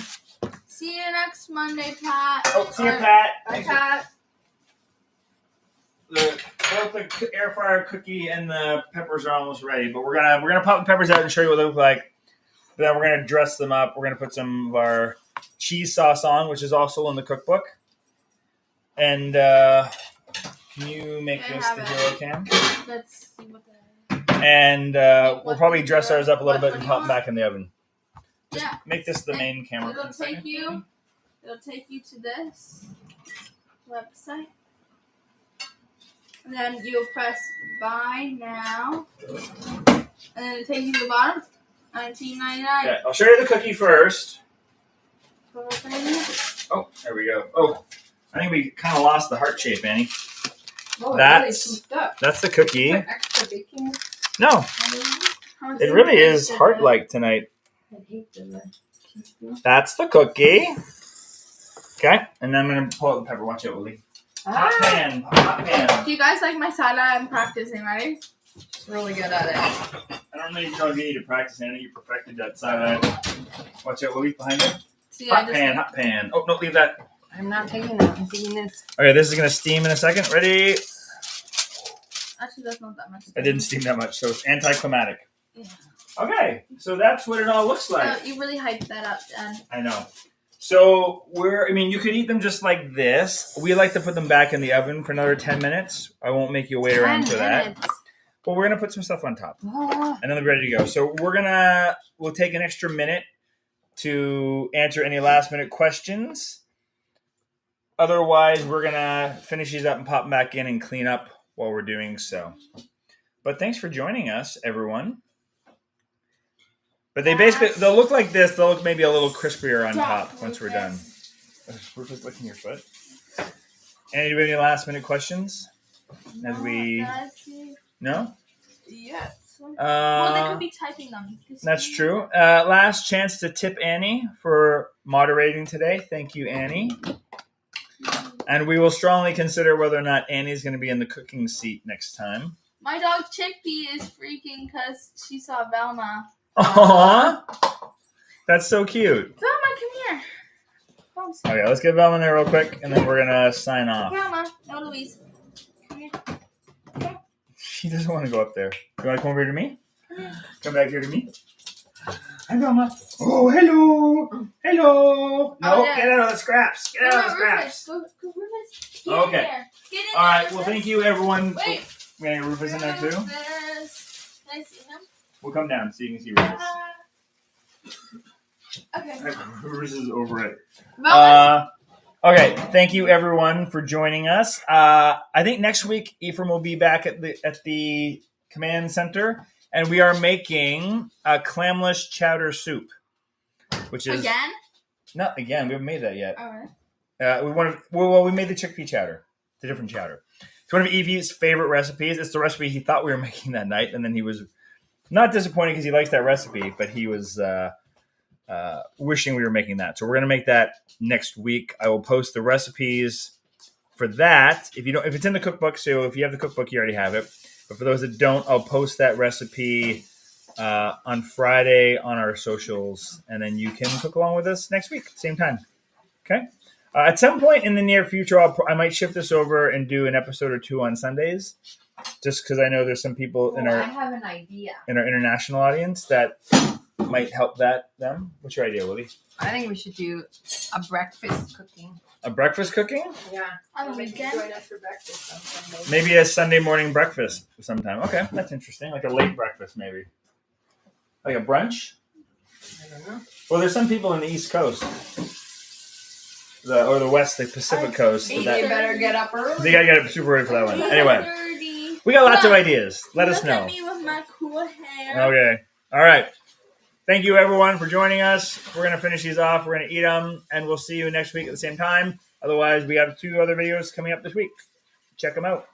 See you next Monday, Pat. Oh, see you, Pat. Bye, Pat. Both the air fryer cookie and the peppers are almost ready, but we're gonna pop the peppers out and show you what they look like. Then we're gonna dress them up. We're gonna put some of our cheese sauce on, which is also in the cookbook. And can you make this the hero cam? Let's see what And we'll probably dress ours up a little bit and pop them back in the oven. Just make this the main camera. It'll take you to this website. And then you'll press buy now. And then it'll take you to the bottom. $19.99. Okay, I'll show you the cookie first. Oh, there we go. Oh, I think we kind of lost the heart shape, Annie. Oh, that's the cookie. Extra baking. No, it really is heart-like tonight. I hate the teaspoon. That's the cookie. Okay, and then I'm going to pull out the pepper. Watch out, Willie. Hot pan. Do you guys like my side eye? I'm practicing, ready? She's really good at it. I don't really know if you need to practice, Annie. You perfected that side eye. Watch out, Willie, behind you. See, hot pan. Oh, no, leave that. I'm not taking that. I'm taking this. Okay, this is going to steam in a second. Ready? Actually, that's not that much. It didn't steam that much, so it's anticlimactic. Yeah. Okay, so that's what it all looks like. You really hyped that up, Dan. I know. So you could eat them just like this. We like to put them back in the oven for another 10 minutes. I won't make you wait around for that. But we're going to put some stuff on top. And then they're ready to go. So we'll take an extra minute to answer any last minute questions. Otherwise, we're going to finish these up and pop them back in and clean up while we're doing so. But thanks for joining us, everyone. But they'll look like this. They'll look maybe a little crispier on top once we're done. Rufus licking your foot. Annie, do we have any last minute questions? As we no. Yes. Well, they could be typing them. That's true. Last chance to tip Annie for moderating today. Thank you, Annie. And we will strongly consider whether or not Annie's going to be in the cooking seat next time. My dog Chickpea is freaking because she saw Velma. Aww. That's so cute. Velma, come here. Okay, let's get Velma there real quick, and then we're going to sign off. Velma, no, Louise. Come here. She doesn't want to go up there. You want to come over here to me? Come back here to me. Hi, Velma. Oh, hello. Hello. No, yeah. get out of the scraps. Get out of the scraps. Go, Rufus. Get Okay. in there. Get in All right. there, Well, thank you, everyone. Wait. We're going to get Rufus in there, too. Rufus. Can I see him? We'll come down so you can see Rufus. Okay. Rufus is over it. Velma's Okay, thank you everyone for joining us. I think next week Ephraim will be back at the command center, and we are making a clamless chowder soup, which is again. not again. We haven't made that yet. All right. We made the chickpea chowder. It's a different chowder. It's one of Evie's favorite recipes. It's the recipe he thought we were making that night, and then he was not disappointed because he likes that recipe, but he was wishing we were making that. So we're gonna make that next week. I will post the recipes for that. If it's in the cookbook, so if you have the cookbook, you already have it. But for those that don't, I'll post that recipe on Friday on our socials, and then you can cook along with us next week, same time. Okay. At some point in the near future, I might shift this over and do an episode or two on Sundays, just because I know there's some people I have an idea. in our international audience that might help them. What's your idea, Willie? I think we should do a breakfast cooking. A breakfast cooking? Yeah. On the Maybe weekend? join us for breakfast on Sunday. Maybe a Sunday morning breakfast sometime. Okay, that's interesting. Like a late breakfast, maybe. Like a brunch? I don't know. Well, there's some people in the East Coast. Or the West, the Pacific Coast. They That, better get up early. they gotta get up super early for that one. Anyway, 8:30. we got lots of ideas. Let us Look know. at me with my cool hair. Okay. All right. Thank you, everyone, for joining us. We're going to finish these off. We're going to eat them, and we'll see you next week at the same time. Otherwise, we have 2 other videos coming up this week. Check them out.